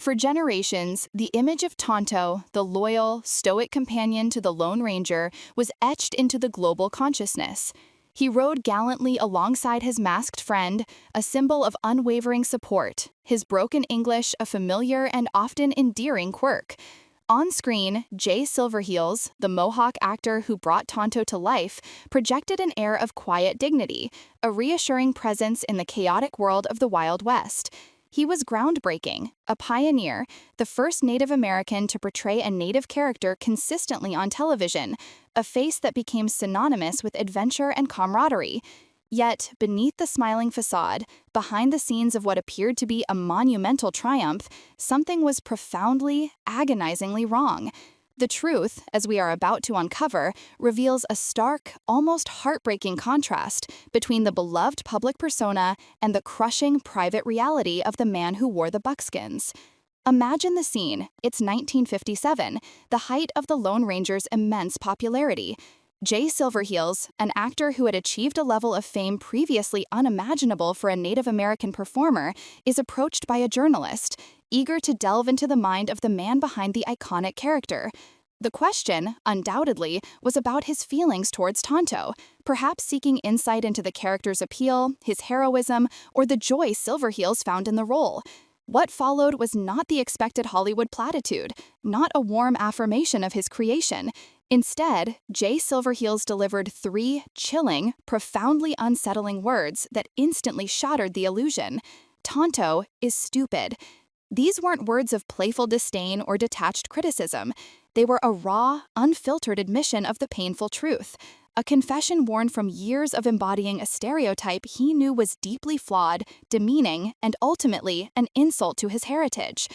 For generations, the image of Tonto, the loyal, stoic companion to the Lone Ranger, was etched into the global consciousness. He rode gallantly alongside his masked friend, a symbol of unwavering support, his broken English a familiar and often endearing quirk. On screen, Jay Silverheels, the Mohawk actor who brought Tonto to life, projected an air of quiet dignity, a reassuring presence in the chaotic world of the Wild West. He was groundbreaking, a pioneer, the first Native American to portray a Native character consistently on television, a face that became synonymous with adventure and camaraderie. Yet, beneath the smiling facade, behind the scenes of what appeared to be a monumental triumph, something was profoundly, agonizingly wrong. The truth, as we are about to uncover, reveals a stark, almost heartbreaking contrast between the beloved public persona and the crushing private reality of the man who wore the buckskins. Imagine the scene. It's 1957, the height of the Lone Ranger's immense popularity. Jay Silverheels, an actor who had achieved a level of fame previously unimaginable for a Native American performer, is approached by a journalist, eager to delve into the mind of the man behind the iconic character. The question, undoubtedly, was about his feelings towards Tonto, perhaps seeking insight into the character's appeal, his heroism, or the joy Silverheels found in the role. What followed was not the expected Hollywood platitude, not a warm affirmation of his creation. Instead, Jay Silverheels delivered three chilling, profoundly unsettling words that instantly shattered the illusion. Tonto is stupid. These weren't words of playful disdain or detached criticism. They were a raw, unfiltered admission of the painful truth, a confession born from years of embodying a stereotype he knew was deeply flawed, demeaning, and ultimately an insult to his heritage.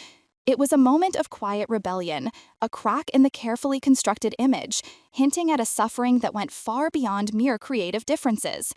It was a moment of quiet rebellion, a crack in the carefully constructed image, hinting at a suffering that went far beyond mere creative differences.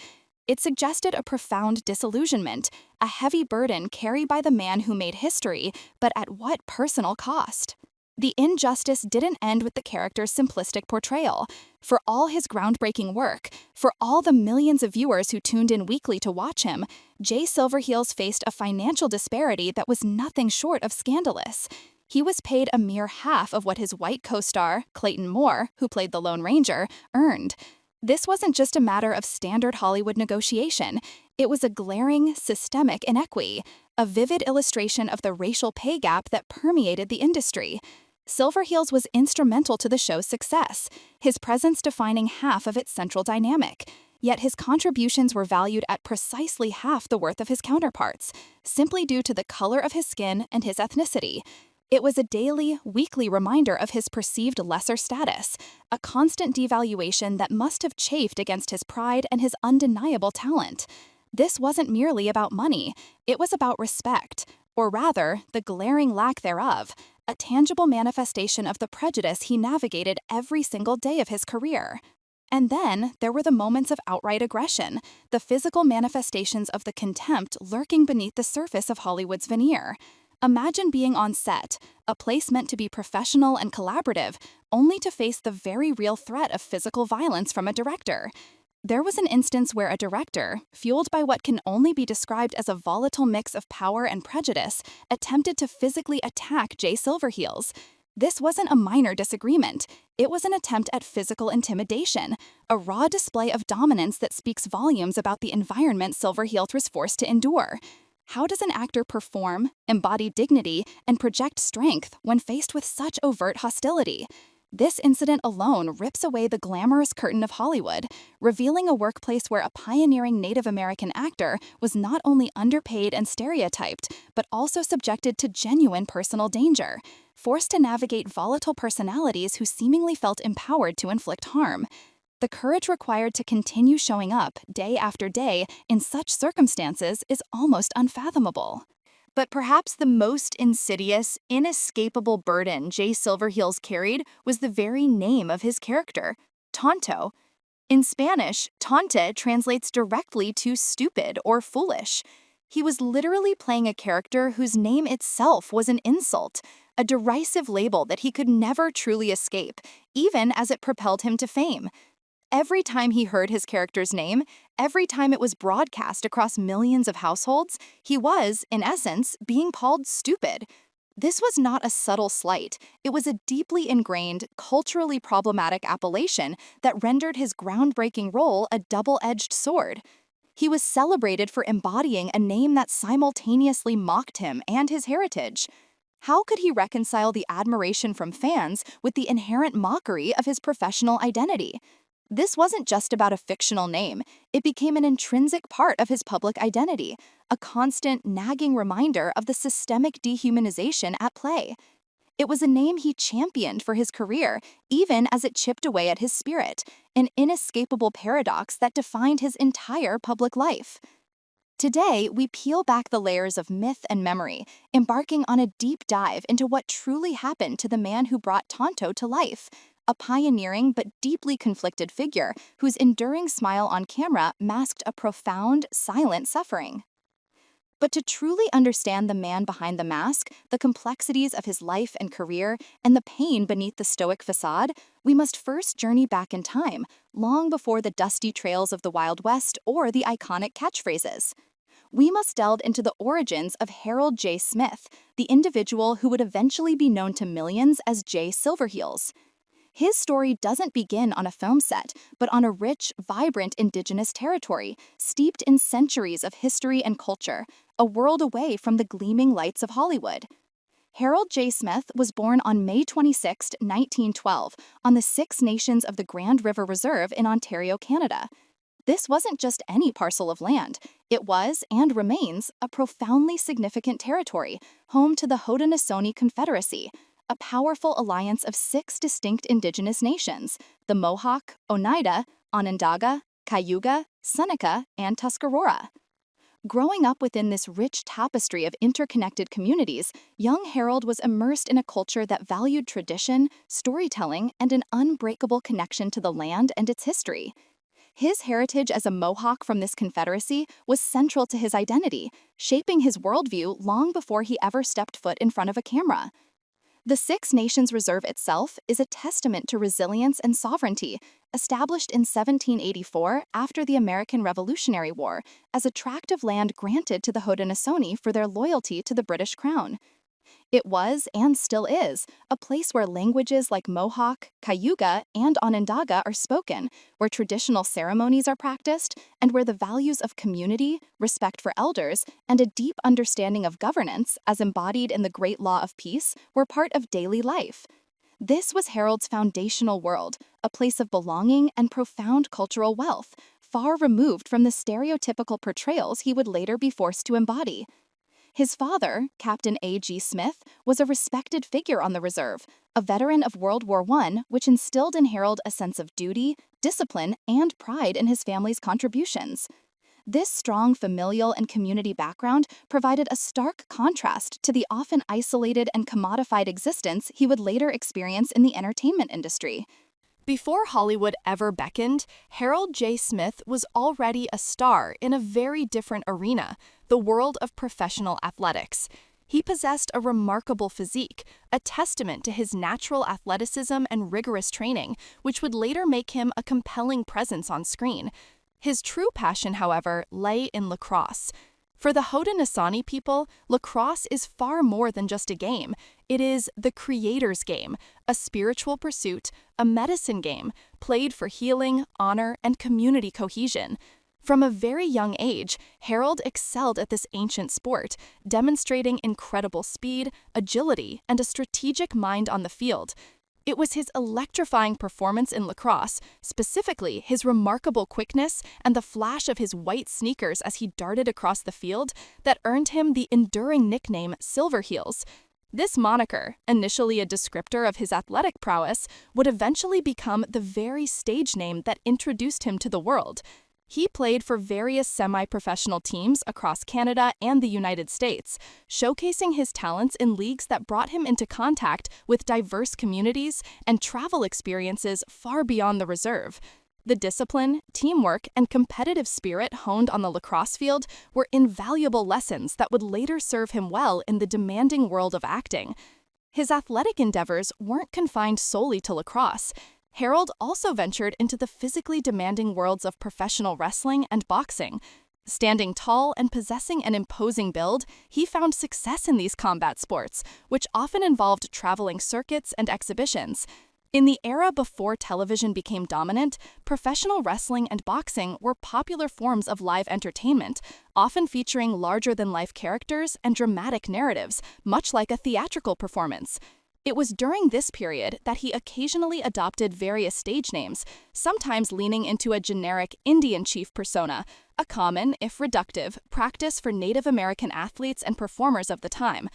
It suggested a profound disillusionment, a heavy burden carried by the man who made history, but at what personal cost? The injustice didn't end with the character's simplistic portrayal. For all his groundbreaking work, for all the millions of viewers who tuned in weekly to watch him, Jay Silverheels faced a financial disparity that was nothing short of scandalous. He was paid a mere half of what his white co-star, Clayton Moore, who played the Lone Ranger, earned. This wasn't just a matter of standard Hollywood negotiation. It was a glaring, systemic inequity, a vivid illustration of the racial pay gap that permeated the industry. Silverheels was instrumental to the show's success, his presence defining half of its central dynamic. Yet his contributions were valued at precisely half the worth of his counterparts, simply due to the color of his skin and his ethnicity. It was a daily, weekly reminder of his perceived lesser status, a constant devaluation that must have chafed against his pride and his undeniable talent. This wasn't merely about money, it was about respect, or rather, the glaring lack thereof, a tangible manifestation of the prejudice he navigated every single day of his career. And then there were the moments of outright aggression, the physical manifestations of the contempt lurking beneath the surface of Hollywood's veneer. Imagine being on set, a place meant to be professional and collaborative, only to face the very real threat of physical violence from a director. There was an instance where a director, fueled by what can only be described as a volatile mix of power and prejudice, attempted to physically attack Jay Silverheels. This wasn't a minor disagreement. It was an attempt at physical intimidation, a raw display of dominance that speaks volumes about the environment Silverheels was forced to endure. How does an actor perform, embody dignity, and project strength when faced with such overt hostility? This incident alone rips away the glamorous curtain of Hollywood, revealing a workplace where a pioneering Native American actor was not only underpaid and stereotyped, but also subjected to genuine personal danger, forced to navigate volatile personalities who seemingly felt empowered to inflict harm. The courage required to continue showing up day after day in such circumstances is almost unfathomable. But perhaps the most insidious, inescapable burden Jay Silverheels carried was the very name of his character, Tonto. In Spanish, tonte translates directly to stupid or foolish. He was literally playing a character whose name itself was an insult, a derisive label that he could never truly escape, even as it propelled him to fame. Every time he heard his character's name, every time it was broadcast across millions of households, he was, in essence, being called stupid. This was not a subtle slight. It was a deeply ingrained, culturally problematic appellation that rendered his groundbreaking role a double-edged sword. He was celebrated for embodying a name that simultaneously mocked him and his heritage. How could he reconcile the admiration from fans with the inherent mockery of his professional identity? This wasn't just about a fictional name, it became an intrinsic part of his public identity, a constant, nagging reminder of the systemic dehumanization at play. It was a name he championed for his career, even as it chipped away at his spirit, an inescapable paradox that defined his entire public life. Today, we peel back the layers of myth and memory, embarking on a deep dive into what truly happened to the man who brought Tonto to life, a pioneering but deeply conflicted figure whose enduring smile on camera masked a profound, silent suffering. But to truly understand the man behind the mask, the complexities of his life and career, and the pain beneath the stoic facade, we must first journey back in time, long before the dusty trails of the Wild West or the iconic catchphrases. We must delve into the origins of Harold J. Smith, the individual who would eventually be known to millions as Jay Silverheels. His story doesn't begin on a film set, but on a rich, vibrant Indigenous territory, steeped in centuries of history and culture, a world away from the gleaming lights of Hollywood. Harold J. Smith was born on May 26, 1912, on the Six Nations of the Grand River Reserve in Ontario, Canada. This wasn't just any parcel of land. It was, and remains, a profoundly significant territory, home to the Haudenosaunee Confederacy, a powerful alliance of 6 distinct Indigenous nations: the Mohawk, Oneida, Onondaga, Cayuga, Seneca, and Tuscarora. Growing up within this rich tapestry of interconnected communities, young Harold was immersed in a culture that valued tradition, storytelling, and an unbreakable connection to the land and its history. His heritage as a Mohawk from this confederacy was central to his identity, shaping his worldview long before he ever stepped foot in front of a camera. The Six Nations Reserve itself is a testament to resilience and sovereignty, established in 1784 after the American Revolutionary War as a tract of land granted to the Haudenosaunee for their loyalty to the British Crown. It was, and still is, a place where languages like Mohawk, Cayuga, and Onondaga are spoken, where traditional ceremonies are practiced, and where the values of community, respect for elders, and a deep understanding of governance, as embodied in the Great Law of Peace, were part of daily life. This was Harold's foundational world, a place of belonging and profound cultural wealth, far removed from the stereotypical portrayals he would later be forced to embody. His father, Captain A.G. Smith, was a respected figure on the reserve, a veteran of World War I, which instilled in Harold a sense of duty, discipline, and pride in his family's contributions. This strong familial and community background provided a stark contrast to the often isolated and commodified existence he would later experience in the entertainment industry. Before Hollywood ever beckoned, Harold J. Smith was already a star in a very different arena, the world of professional athletics. He possessed a remarkable physique, a testament to his natural athleticism and rigorous training, which would later make him a compelling presence on screen. His true passion, however, lay in lacrosse. For the Haudenosaunee people, lacrosse is far more than just a game. It is the creator's game, a spiritual pursuit, a medicine game, played for healing, honor, and community cohesion. From a very young age, Harold excelled at this ancient sport, demonstrating incredible speed, agility, and a strategic mind on the field. It was his electrifying performance in lacrosse, specifically his remarkable quickness and the flash of his white sneakers as he darted across the field, that earned him the enduring nickname Silverheels. This moniker, initially a descriptor of his athletic prowess, would eventually become the very stage name that introduced him to the world. He played for various semi-professional teams across Canada and the United States, showcasing his talents in leagues that brought him into contact with diverse communities and travel experiences far beyond the reserve. The discipline, teamwork, and competitive spirit honed on the lacrosse field were invaluable lessons that would later serve him well in the demanding world of acting. His athletic endeavors weren't confined solely to lacrosse. Harold also ventured into the physically demanding worlds of professional wrestling and boxing. Standing tall and possessing an imposing build, he found success in these combat sports, which often involved traveling circuits and exhibitions. In the era before television became dominant, professional wrestling and boxing were popular forms of live entertainment, often featuring larger-than-life characters and dramatic narratives, much like a theatrical performance. It was during this period that he occasionally adopted various stage names, sometimes leaning into a generic Indian chief persona, a common, if reductive, practice for Native American athletes and performers of the time.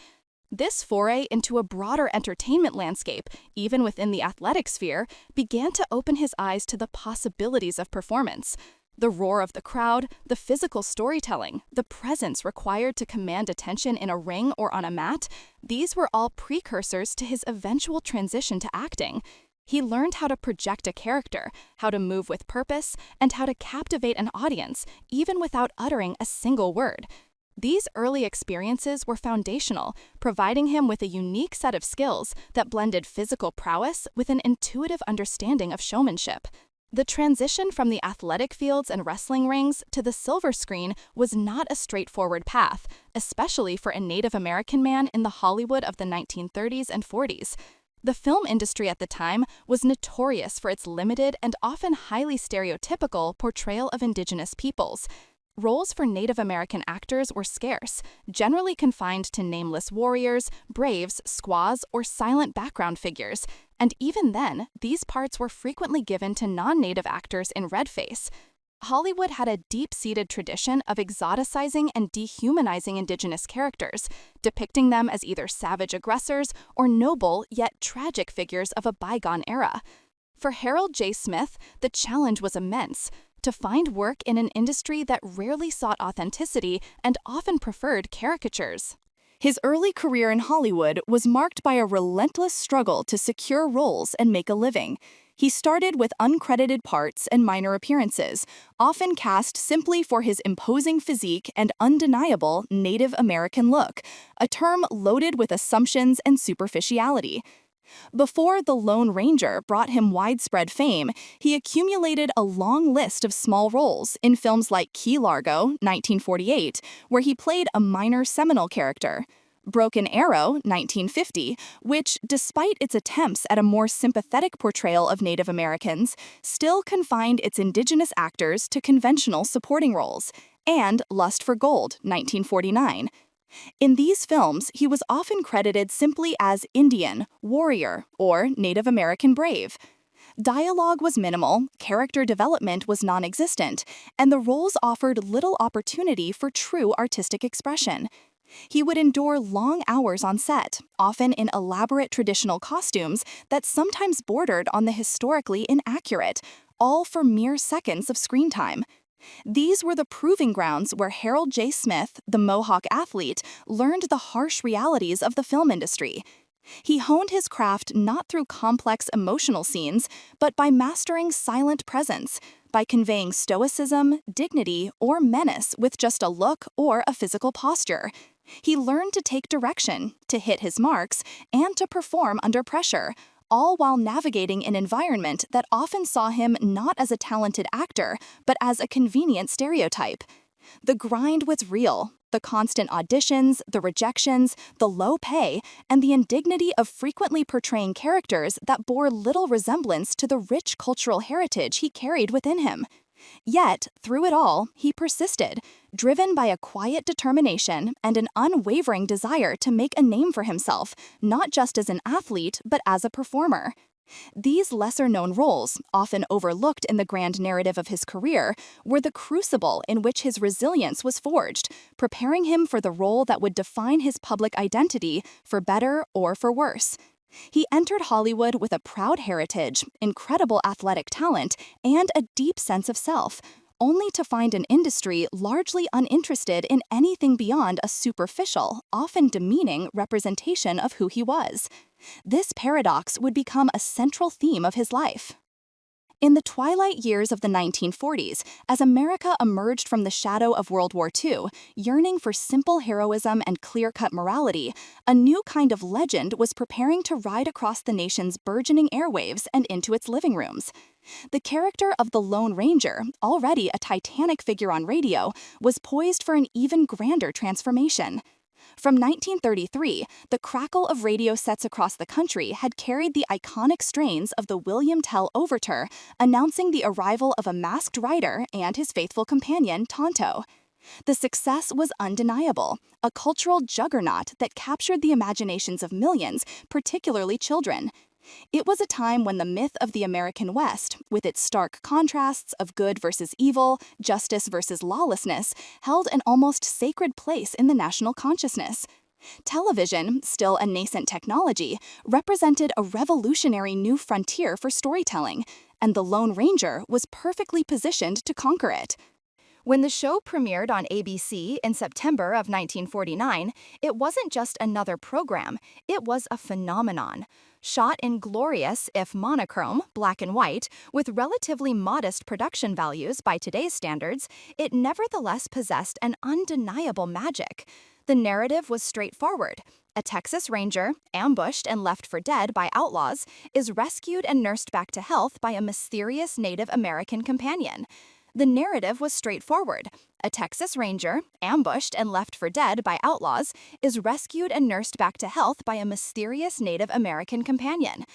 This foray into a broader entertainment landscape, even within the athletic sphere, began to open his eyes to the possibilities of performance. The roar of the crowd, the physical storytelling, the presence required to command attention in a ring or on a mat, these were all precursors to his eventual transition to acting. He learned how to project a character, how to move with purpose, and how to captivate an audience, even without uttering a single word. These early experiences were foundational, providing him with a unique set of skills that blended physical prowess with an intuitive understanding of showmanship. The transition from the athletic fields and wrestling rings to the silver screen was not a straightforward path, especially for a Native American man in the Hollywood of the 1930s and 40s. The film industry at the time was notorious for its limited and often highly stereotypical portrayal of Indigenous peoples. Roles for Native American actors were scarce, generally confined to nameless warriors, braves, squaws, or silent background figures, and even then, these parts were frequently given to non-native actors in redface. Hollywood had a deep-seated tradition of exoticizing and dehumanizing Indigenous characters, depicting them as either savage aggressors or noble yet tragic figures of a bygone era. For Harold J. Smith, the challenge was immense: to find work in an industry that rarely sought authenticity and often preferred caricatures. His early career in Hollywood was marked by a relentless struggle to secure roles and make a living. He started with uncredited parts and minor appearances, often cast simply for his imposing physique and undeniable Native American look, a term loaded with assumptions and superficiality. Before The Lone Ranger brought him widespread fame, he accumulated a long list of small roles in films like Key Largo, 1948, where he played a minor seminal character; Broken Arrow, 1950, which, despite its attempts at a more sympathetic portrayal of Native Americans, still confined its Indigenous actors to conventional supporting roles; and Lust for Gold, 1949. In these films, he was often credited simply as Indian, warrior, or Native American brave. Dialogue was minimal, character development was non-existent, and the roles offered little opportunity for true artistic expression. He would endure long hours on set, often in elaborate traditional costumes that sometimes bordered on the historically inaccurate, all for mere seconds of screen time. These were the proving grounds where Harold J. Smith, the Mohawk athlete, learned the harsh realities of the film industry. He honed his craft not through complex emotional scenes, but by mastering silent presence, by conveying stoicism, dignity, or menace with just a look or a physical posture. He learned to take direction, to hit his marks, and to perform under pressure, all while navigating an environment that often saw him not as a talented actor, but as a convenient stereotype. The grind was real: the constant auditions, the rejections, the low pay, and the indignity of frequently portraying characters that bore little resemblance to the rich cultural heritage he carried within him. Yet, through it all, he persisted, driven by a quiet determination and an unwavering desire to make a name for himself, not just as an athlete, but as a performer. These lesser-known roles, often overlooked in the grand narrative of his career, were the crucible in which his resilience was forged, preparing him for the role that would define his public identity, for better or for worse. He entered Hollywood with a proud heritage, incredible athletic talent, and a deep sense of self, only to find an industry largely uninterested in anything beyond a superficial, often demeaning representation of who he was. This paradox would become a central theme of his life. In the twilight years of the 1940s, as America emerged from the shadow of World War II, yearning for simple heroism and clear-cut morality, a new kind of legend was preparing to ride across the nation's burgeoning airwaves and into its living rooms. The character of the Lone Ranger, already a titanic figure on radio, was poised for an even grander transformation. From 1933, the crackle of radio sets across the country had carried the iconic strains of the William Tell Overture, announcing the arrival of a masked rider and his faithful companion, Tonto. The success was undeniable, a cultural juggernaut that captured the imaginations of millions, particularly children. It was a time when the myth of the American West, with its stark contrasts of good versus evil, justice versus lawlessness, held an almost sacred place in the national consciousness. Television, still a nascent technology, represented a revolutionary new frontier for storytelling, and the Lone Ranger was perfectly positioned to conquer it. When the show premiered on ABC in September of 1949, it wasn't just another program, it was a phenomenon. Shot in glorious, if monochrome, black and white, with relatively modest production values by today's standards, it nevertheless possessed an undeniable magic. The narrative was straightforward. A Texas Ranger, ambushed and left for dead by outlaws, is rescued and nursed back to health by a mysterious Native American companion. The narrative was straightforward. A Texas Ranger, ambushed and left for dead by outlaws, is rescued and nursed back to health by a mysterious Native American companion.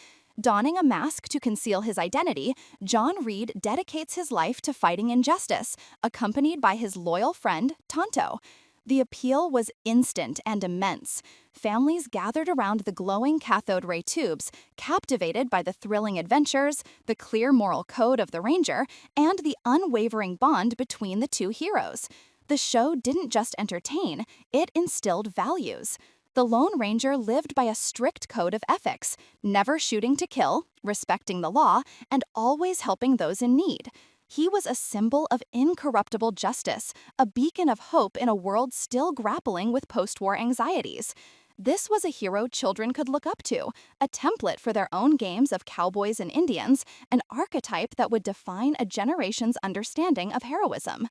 Donning a mask to conceal his identity, John Reed dedicates his life to fighting injustice, accompanied by his loyal friend, Tonto. The appeal was instant and immense. Families gathered around the glowing cathode ray tubes, captivated by the thrilling adventures, the clear moral code of the Ranger, and the unwavering bond between the two heroes. The show didn't just entertain, it instilled values. The Lone Ranger lived by a strict code of ethics, never shooting to kill, respecting the law, and always helping those in need. He was a symbol of incorruptible justice, a beacon of hope in a world still grappling with post-war anxieties. This was a hero children could look up to, a template for their own games of cowboys and Indians, an archetype that would define a generation's understanding of heroism.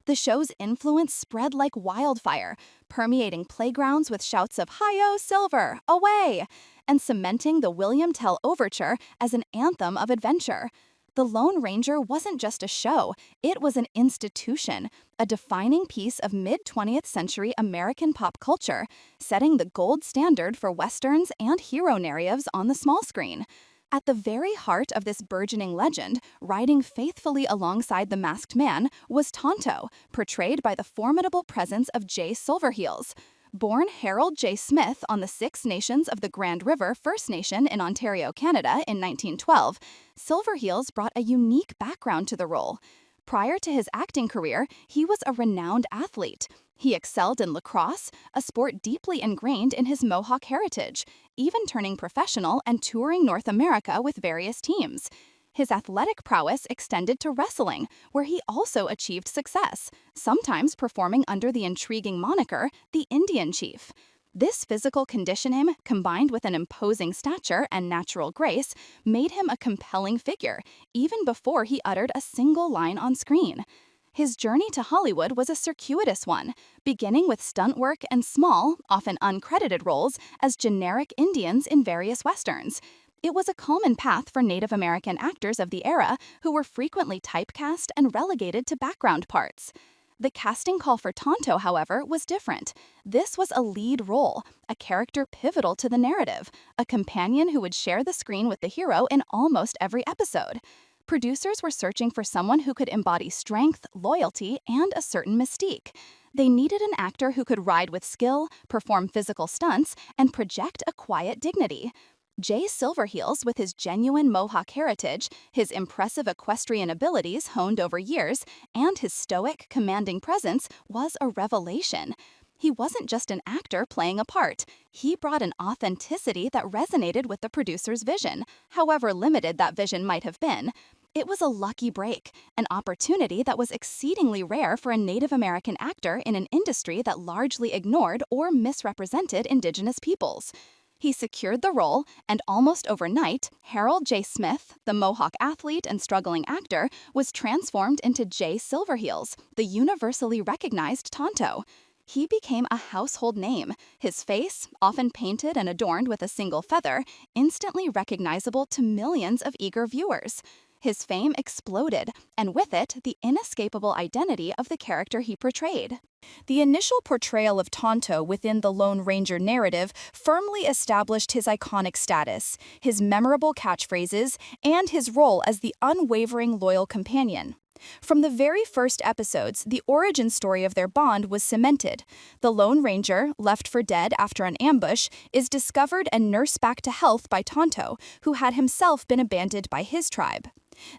The show's influence spread like wildfire, permeating playgrounds with shouts of "Hi-yo, Silver! Away!" and cementing the William Tell Overture as an anthem of adventure. The Lone Ranger wasn't just a show, it was an institution, a defining piece of mid-20th century American pop culture, setting the gold standard for westerns and hero narratives on the small screen. At the very heart of this burgeoning legend, riding faithfully alongside the masked man, was Tonto, portrayed by the formidable presence of Jay Silverheels. Born Harold J. Smith on the Six Nations of the Grand River First Nation in Ontario, Canada in 1912, Silverheels brought a unique background to the role. Prior to his acting career, he was a renowned athlete. He excelled in lacrosse, a sport deeply ingrained in his Mohawk heritage, even turning professional and touring North America with various teams. His athletic prowess extended to wrestling, where he also achieved success, sometimes performing under the intriguing moniker, the Indian Chief. This physical conditioning, combined with an imposing stature and natural grace, made him a compelling figure, even before he uttered a single line on screen. His journey to Hollywood was a circuitous one, beginning with stunt work and small, often uncredited roles as generic Indians in various westerns. It was a common path for Native American actors of the era who were frequently typecast and relegated to background parts. The casting call for Tonto, however, was different. This was a lead role, a character pivotal to the narrative, a companion who would share the screen with the hero in almost every episode. Producers were searching for someone who could embody strength, loyalty, and a certain mystique. They needed an actor who could ride with skill, perform physical stunts, and project a quiet dignity. Jay Silverheels, with his genuine Mohawk heritage, his impressive equestrian abilities honed over years, and his stoic, commanding presence, was a revelation. He wasn't just an actor playing a part. He brought an authenticity that resonated with the producer's vision, however limited that vision might have been. It was a lucky break, an opportunity that was exceedingly rare for a Native American actor in an industry that largely ignored or misrepresented Indigenous peoples. He secured the role, and almost overnight, Harold J. Smith, the Mohawk athlete and struggling actor, was transformed into Jay Silverheels, the universally recognized Tonto. He became a household name, his face, often painted and adorned with a single feather, instantly recognizable to millions of eager viewers. His fame exploded, and with it, the inescapable identity of the character he portrayed. The initial portrayal of Tonto within the Lone Ranger narrative firmly established his iconic status, his memorable catchphrases, and his role as the unwavering loyal companion. From the very first episodes, the origin story of their bond was cemented. The Lone Ranger, left for dead after an ambush, is discovered and nursed back to health by Tonto, who had himself been abandoned by his tribe.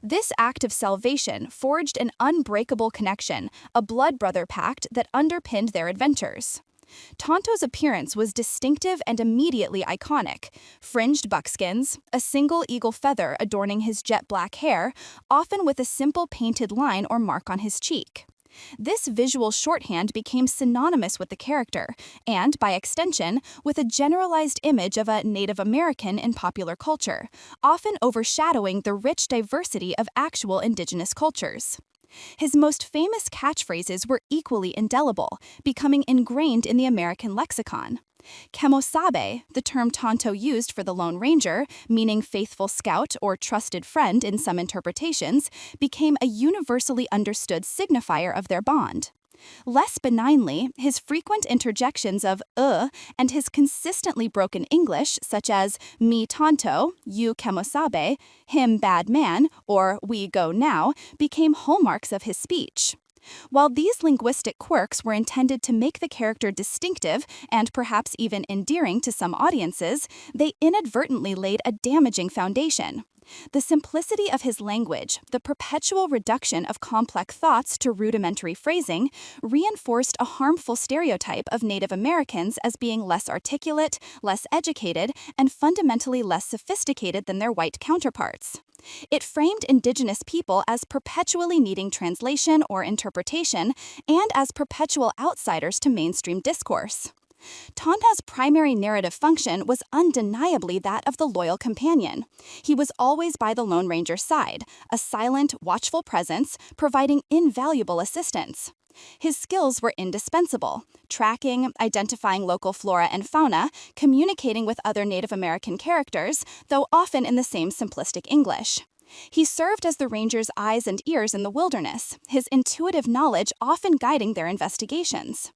This act of salvation forged an unbreakable connection, a blood brother pact that underpinned their adventures. Tonto's appearance was distinctive and immediately iconic. Fringed buckskins, a single eagle feather adorning his jet black hair, often with a simple painted line or mark on his cheek. This visual shorthand became synonymous with the character, and, by extension, with a generalized image of a Native American in popular culture, often overshadowing the rich diversity of actual Indigenous cultures. His most famous catchphrases were equally indelible, becoming ingrained in the American lexicon. Kemosabe, the term Tonto used for the Lone Ranger, meaning faithful scout or trusted friend in some interpretations, became a universally understood signifier of their bond. Less benignly, his frequent interjections of and his consistently broken English, such as me Tonto, you Kemosabe, him bad man, or we go now, became hallmarks of his speech. While these linguistic quirks were intended to make the character distinctive and perhaps even endearing to some audiences, they inadvertently laid a damaging foundation. The simplicity of his language, the perpetual reduction of complex thoughts to rudimentary phrasing, reinforced a harmful stereotype of Native Americans as being less articulate, less educated, and fundamentally less sophisticated than their white counterparts. It framed Indigenous people as perpetually needing translation or interpretation, and as perpetual outsiders to mainstream discourse. Tonto's primary narrative function was undeniably that of the loyal companion. He was always by the Lone Ranger's side, a silent, watchful presence, providing invaluable assistance. His skills were indispensable: tracking, identifying local flora and fauna, communicating with other Native American characters, though often in the same simplistic English. He served as the Ranger's eyes and ears in the wilderness, his intuitive knowledge often guiding their investigations.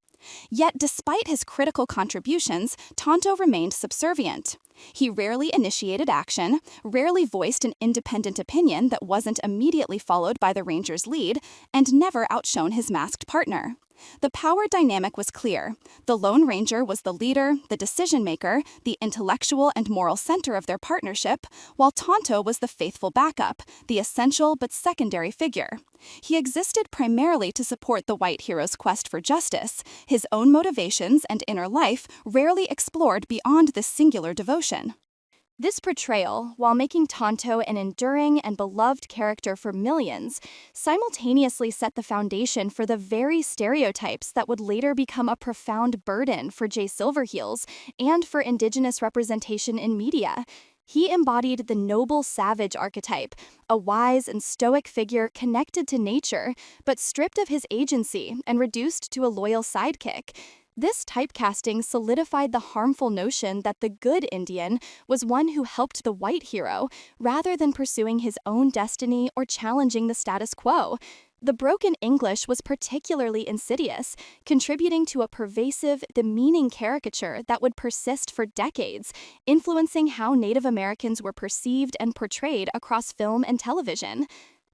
Yet, despite his critical contributions, Tonto remained subservient. He rarely initiated action, rarely voiced an independent opinion that wasn't immediately followed by the Ranger's lead, and never outshone his masked partner. The power dynamic was clear. The Lone Ranger was the leader, the decision-maker, the intellectual and moral center of their partnership, while Tonto was the faithful backup, the essential but secondary figure. He existed primarily to support the white hero's quest for justice, his own motivations and inner life rarely explored beyond this singular devotion. This portrayal, while making Tonto an enduring and beloved character for millions, simultaneously set the foundation for the very stereotypes that would later become a profound burden for Jay Silverheels and for Indigenous representation in media. He embodied the noble savage archetype, a wise and stoic figure connected to nature, but stripped of his agency and reduced to a loyal sidekick. This typecasting solidified the harmful notion that the good Indian was one who helped the white hero, rather than pursuing his own destiny or challenging the status quo. The broken English was particularly insidious, contributing to a pervasive, demeaning caricature that would persist for decades, influencing how Native Americans were perceived and portrayed across film and television.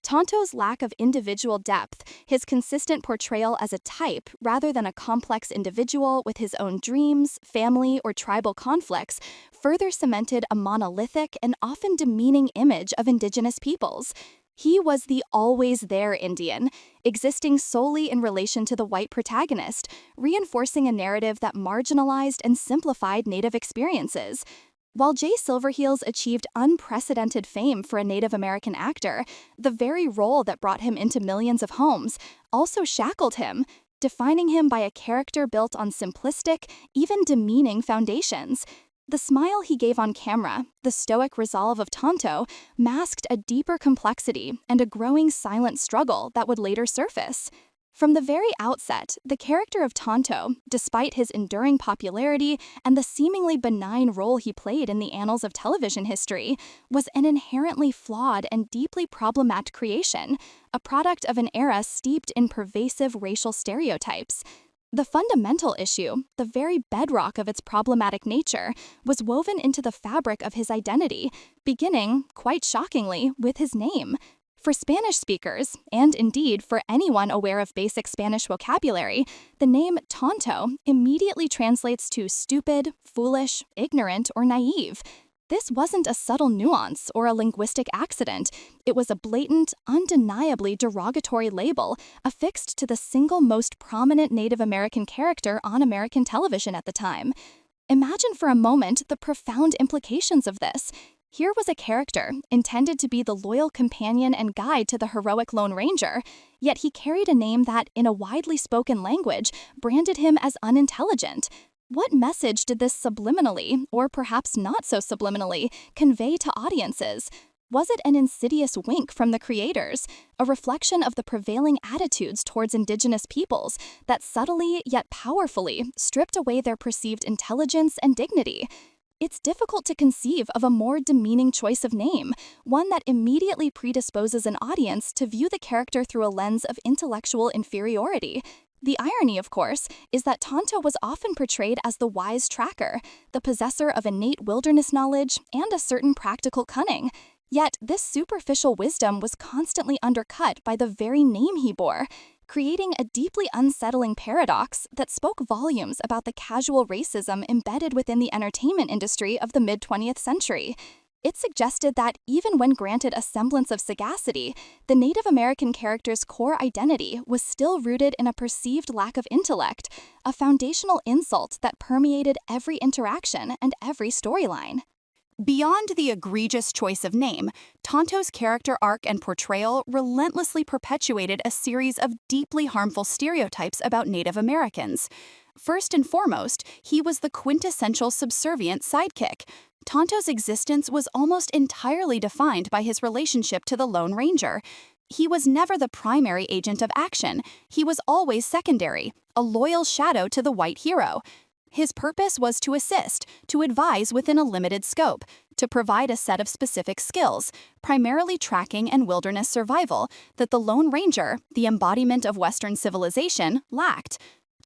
Tonto's lack of individual depth, his consistent portrayal as a type rather than a complex individual with his own dreams, family, or tribal conflicts, further cemented a monolithic and often demeaning image of Indigenous peoples. He was the always-there Indian, existing solely in relation to the white protagonist, reinforcing a narrative that marginalized and simplified Native experiences. While Jay Silverheels achieved unprecedented fame for a Native American actor, the very role that brought him into millions of homes also shackled him, defining him by a character built on simplistic, even demeaning foundations. The smile he gave on camera, the stoic resolve of Tonto, masked a deeper complexity and a growing silent struggle that would later surface. From the very outset, the character of Tonto, despite his enduring popularity and the seemingly benign role he played in the annals of television history, was an inherently flawed and deeply problematic creation, a product of an era steeped in pervasive racial stereotypes. The fundamental issue, the very bedrock of its problematic nature, was woven into the fabric of his identity, beginning, quite shockingly, with his name. For Spanish speakers, and indeed for anyone aware of basic Spanish vocabulary, the name Tonto immediately translates to stupid, foolish, ignorant, or naive. This wasn't a subtle nuance or a linguistic accident. It was a blatant, undeniably derogatory label affixed to the single most prominent Native American character on American television at the time. Imagine for a moment the profound implications of this. Here was a character intended to be the loyal companion and guide to the heroic Lone Ranger, yet he carried a name that, in a widely spoken language, branded him as unintelligent. What message did this subliminally, or perhaps not so subliminally, convey to audiences? Was it an insidious wink from the creators, a reflection of the prevailing attitudes towards Indigenous peoples that subtly yet powerfully stripped away their perceived intelligence and dignity? It's difficult to conceive of a more demeaning choice of name, one that immediately predisposes an audience to view the character through a lens of intellectual inferiority. The irony, of course, is that Tonto was often portrayed as the wise tracker, the possessor of innate wilderness knowledge and a certain practical cunning. Yet this superficial wisdom was constantly undercut by the very name he bore, creating a deeply unsettling paradox that spoke volumes about the casual racism embedded within the entertainment industry of the mid-20th century. It suggested that even when granted a semblance of sagacity, the Native American character's core identity was still rooted in a perceived lack of intellect, a foundational insult that permeated every interaction and every storyline. Beyond the egregious choice of name, Tonto's character arc and portrayal relentlessly perpetuated a series of deeply harmful stereotypes about Native Americans. First and foremost, he was the quintessential subservient sidekick. Tonto's existence was almost entirely defined by his relationship to the Lone Ranger. He was never the primary agent of action. He was always secondary, a loyal shadow to the white hero. His purpose was to assist, to advise within a limited scope, to provide a set of specific skills, primarily tracking and wilderness survival, that the Lone Ranger, the embodiment of Western civilization, lacked.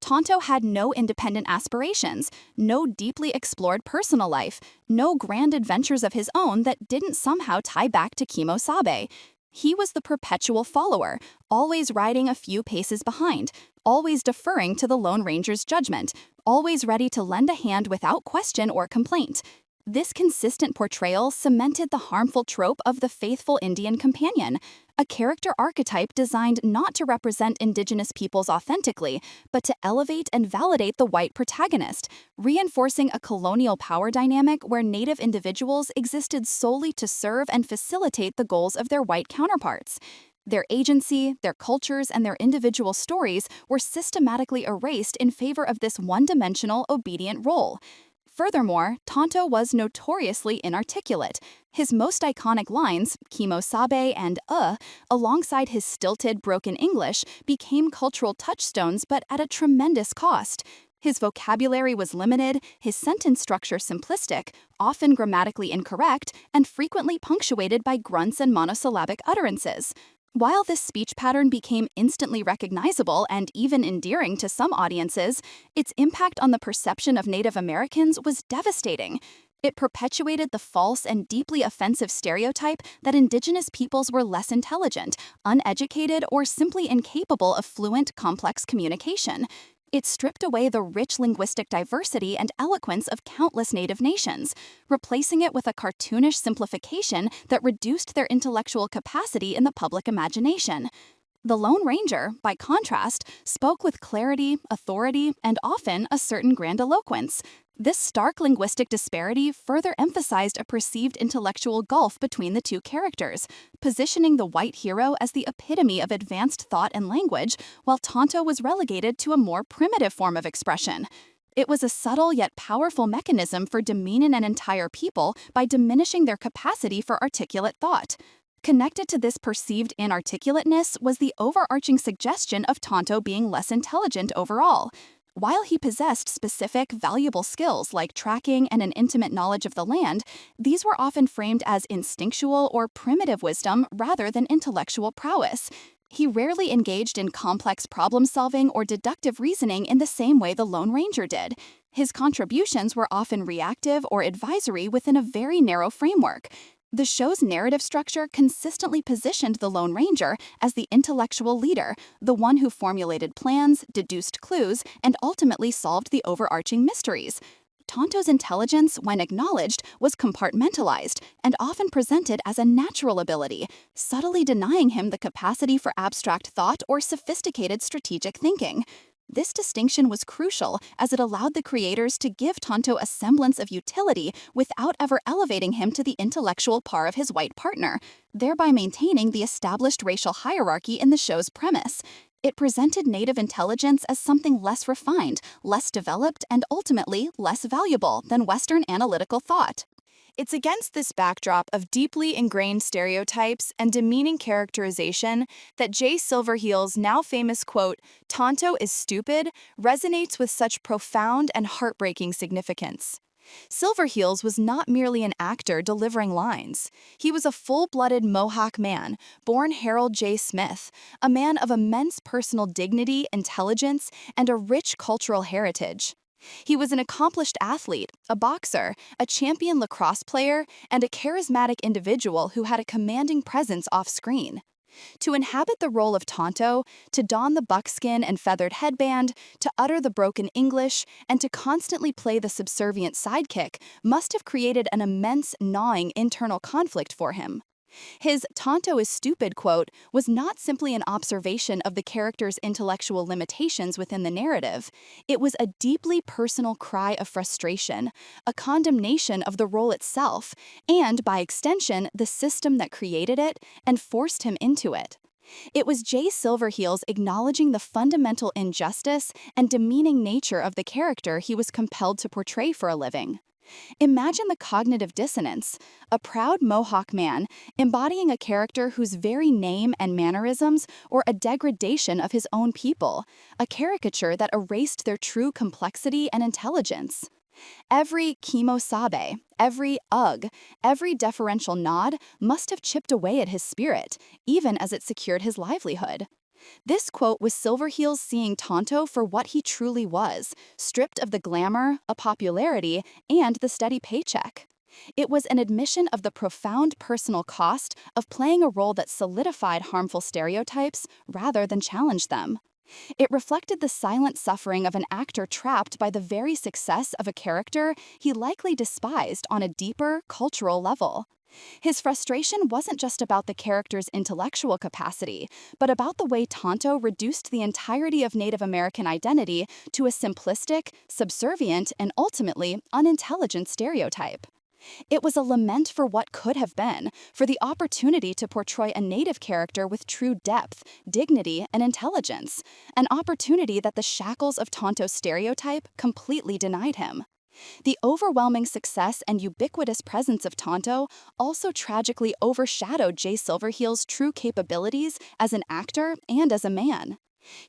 Tonto had no independent aspirations, no deeply explored personal life, no grand adventures of his own that didn't somehow tie back to Kemo-sabe. He was the perpetual follower, always riding a few paces behind, always deferring to the Lone Ranger's judgment, always ready to lend a hand without question or complaint. This consistent portrayal cemented the harmful trope of the faithful Indian companion, a character archetype designed not to represent Indigenous peoples authentically, but to elevate and validate the white protagonist, reinforcing a colonial power dynamic where Native individuals existed solely to serve and facilitate the goals of their white counterparts. Their agency, their cultures, and their individual stories were systematically erased in favor of this one-dimensional, obedient role. Furthermore, Tonto was notoriously inarticulate. His most iconic lines, Kemo-sabe and alongside his stilted, broken English, became cultural touchstones but at a tremendous cost. His vocabulary was limited, his sentence structure simplistic, often grammatically incorrect, and frequently punctuated by grunts and monosyllabic utterances. While this speech pattern became instantly recognizable and even endearing to some audiences, its impact on the perception of Native Americans was devastating. It perpetuated the false and deeply offensive stereotype that Indigenous peoples were less intelligent, uneducated, or simply incapable of fluent, complex communication. It stripped away the rich linguistic diversity and eloquence of countless Native nations, replacing it with a cartoonish simplification that reduced their intellectual capacity in the public imagination. The Lone Ranger, by contrast, spoke with clarity, authority, and often a certain grandiloquence. This stark linguistic disparity further emphasized a perceived intellectual gulf between the two characters, positioning the white hero as the epitome of advanced thought and language, while Tonto was relegated to a more primitive form of expression. It was a subtle yet powerful mechanism for demeaning an entire people by diminishing their capacity for articulate thought. Connected to this perceived inarticulateness was the overarching suggestion of Tonto being less intelligent overall. While he possessed specific, valuable skills like tracking and an intimate knowledge of the land, these were often framed as instinctual or primitive wisdom rather than intellectual prowess. He rarely engaged in complex problem-solving or deductive reasoning in the same way the Lone Ranger did. His contributions were often reactive or advisory within a very narrow framework. The show's narrative structure consistently positioned the Lone Ranger as the intellectual leader, the one who formulated plans, deduced clues, and ultimately solved the overarching mysteries. Tonto's intelligence, when acknowledged, was compartmentalized and often presented as a natural ability, subtly denying him the capacity for abstract thought or sophisticated strategic thinking. This distinction was crucial as it allowed the creators to give Tonto a semblance of utility without ever elevating him to the intellectual par of his white partner, thereby maintaining the established racial hierarchy in the show's premise. It presented native intelligence as something less refined, less developed, and ultimately less valuable than Western analytical thought. It's against this backdrop of deeply ingrained stereotypes and demeaning characterization that Jay Silverheels' now famous quote, "Tonto is stupid," resonates with such profound and heartbreaking significance. Silverheels was not merely an actor delivering lines. He was a full-blooded Mohawk man, born Harold J. Smith, a man of immense personal dignity, intelligence, and a rich cultural heritage. He was an accomplished athlete, a boxer, a champion lacrosse player, and a charismatic individual who had a commanding presence off-screen. To inhabit the role of Tonto, to don the buckskin and feathered headband, to utter the broken English, and to constantly play the subservient sidekick must have created an immense, gnawing internal conflict for him. His "Tonto is stupid" quote was not simply an observation of the character's intellectual limitations within the narrative. It was a deeply personal cry of frustration, a condemnation of the role itself, and, by extension, the system that created it and forced him into it. It was Jay Silverheels acknowledging the fundamental injustice and demeaning nature of the character he was compelled to portray for a living. Imagine the cognitive dissonance, a proud Mohawk man embodying a character whose very name and mannerisms were a degradation of his own people, a caricature that erased their true complexity and intelligence. Every kimosabe, every ugh, every deferential nod must have chipped away at his spirit, even as it secured his livelihood. This quote was Silverheels seeing Tonto for what he truly was, stripped of the glamour, a popularity, and the steady paycheck. It was an admission of the profound personal cost of playing a role that solidified harmful stereotypes rather than challenged them. It reflected the silent suffering of an actor trapped by the very success of a character he likely despised on a deeper, cultural level. His frustration wasn't just about the character's intellectual capacity, but about the way Tonto reduced the entirety of Native American identity to a simplistic, subservient, and ultimately unintelligent stereotype. It was a lament for what could have been, for the opportunity to portray a Native character with true depth, dignity, and intelligence, an opportunity that the shackles of Tonto's stereotype completely denied him. The overwhelming success and ubiquitous presence of Tonto also tragically overshadowed Jay Silverheels' true capabilities as an actor and as a man.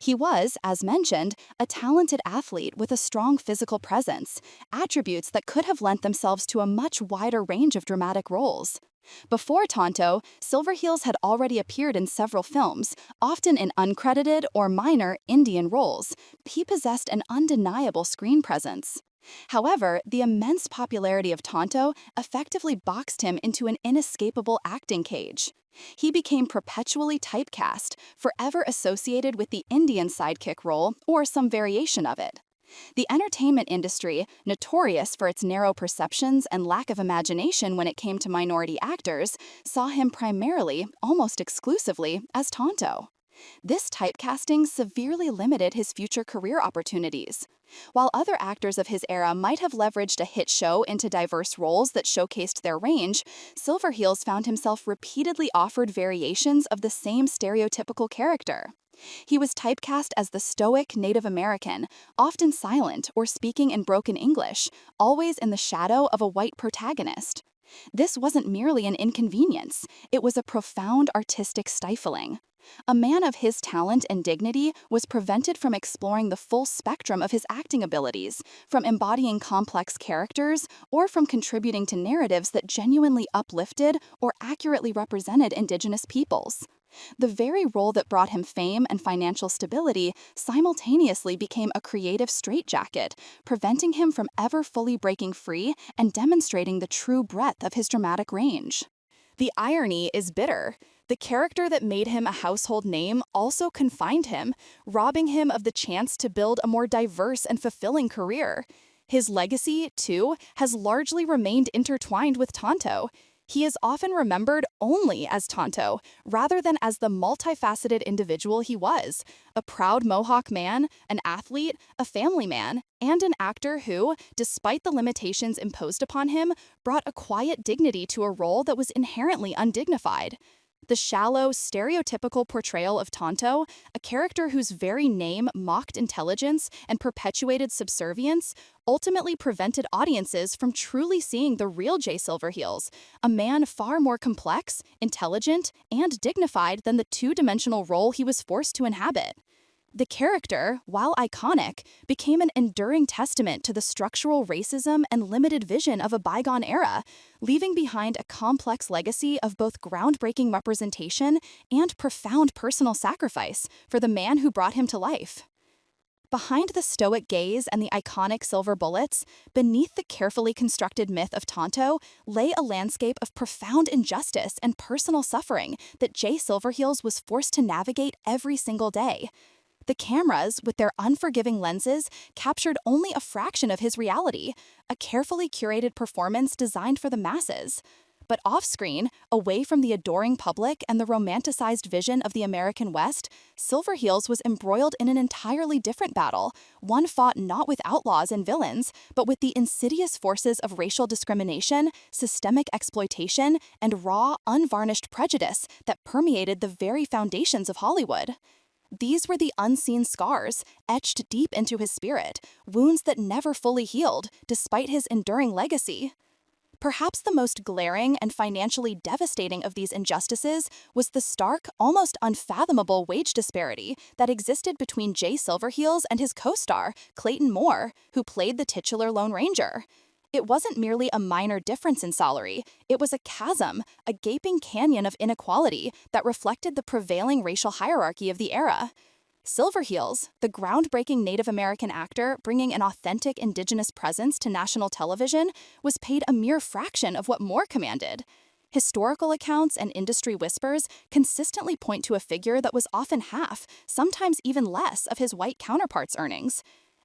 He was, as mentioned, a talented athlete with a strong physical presence, attributes that could have lent themselves to a much wider range of dramatic roles. Before Tonto, Silverheels had already appeared in several films, often in uncredited or minor Indian roles. He possessed an undeniable screen presence. However, the immense popularity of Tonto effectively boxed him into an inescapable acting cage. He became perpetually typecast, forever associated with the Indian sidekick role or some variation of it. The entertainment industry, notorious for its narrow perceptions and lack of imagination when it came to minority actors, saw him primarily, almost exclusively, as Tonto. This typecasting severely limited his future career opportunities. While other actors of his era might have leveraged a hit show into diverse roles that showcased their range, Silverheels found himself repeatedly offered variations of the same stereotypical character. He was typecast as the stoic Native American, often silent or speaking in broken English, always in the shadow of a white protagonist. This wasn't merely an inconvenience, it was a profound artistic stifling. A man of his talent and dignity was prevented from exploring the full spectrum of his acting abilities, from embodying complex characters, or from contributing to narratives that genuinely uplifted or accurately represented Indigenous peoples. The very role that brought him fame and financial stability simultaneously became a creative straitjacket, preventing him from ever fully breaking free and demonstrating the true breadth of his dramatic range. The irony is bitter. The character that made him a household name also confined him, robbing him of the chance to build a more diverse and fulfilling career. His legacy, too, has largely remained intertwined with Tonto. He is often remembered only as Tonto, rather than as the multifaceted individual he was, a proud Mohawk man, an athlete, a family man, and an actor who, despite the limitations imposed upon him, brought a quiet dignity to a role that was inherently undignified. The shallow, stereotypical portrayal of Tonto, a character whose very name mocked intelligence and perpetuated subservience, ultimately prevented audiences from truly seeing the real Jay Silverheels, a man far more complex, intelligent, and dignified than the two-dimensional role he was forced to inhabit. The character, while iconic, became an enduring testament to the structural racism and limited vision of a bygone era, leaving behind a complex legacy of both groundbreaking representation and profound personal sacrifice for the man who brought him to life. Behind the stoic gaze and the iconic silver bullets, beneath the carefully constructed myth of Tonto, lay a landscape of profound injustice and personal suffering that Jay Silverheels was forced to navigate every single day. The cameras, with their unforgiving lenses, captured only a fraction of his reality, a carefully curated performance designed for the masses. But off-screen, away from the adoring public and the romanticized vision of the American West, Silverheels was embroiled in an entirely different battle, one fought not with outlaws and villains, but with the insidious forces of racial discrimination, systemic exploitation, and raw, unvarnished prejudice that permeated the very foundations of Hollywood. These were the unseen scars, etched deep into his spirit, wounds that never fully healed, despite his enduring legacy. Perhaps the most glaring and financially devastating of these injustices was the stark, almost unfathomable wage disparity that existed between Jay Silverheels and his co-star, Clayton Moore, who played the titular Lone Ranger. It wasn't merely a minor difference in salary, it was a chasm, a gaping canyon of inequality that reflected the prevailing racial hierarchy of the era. Silverheels, the groundbreaking Native American actor bringing an authentic Indigenous presence to national television, was paid a mere fraction of what Moore commanded. Historical accounts and industry whispers consistently point to a figure that was often half, sometimes even less, of his white counterpart's earnings.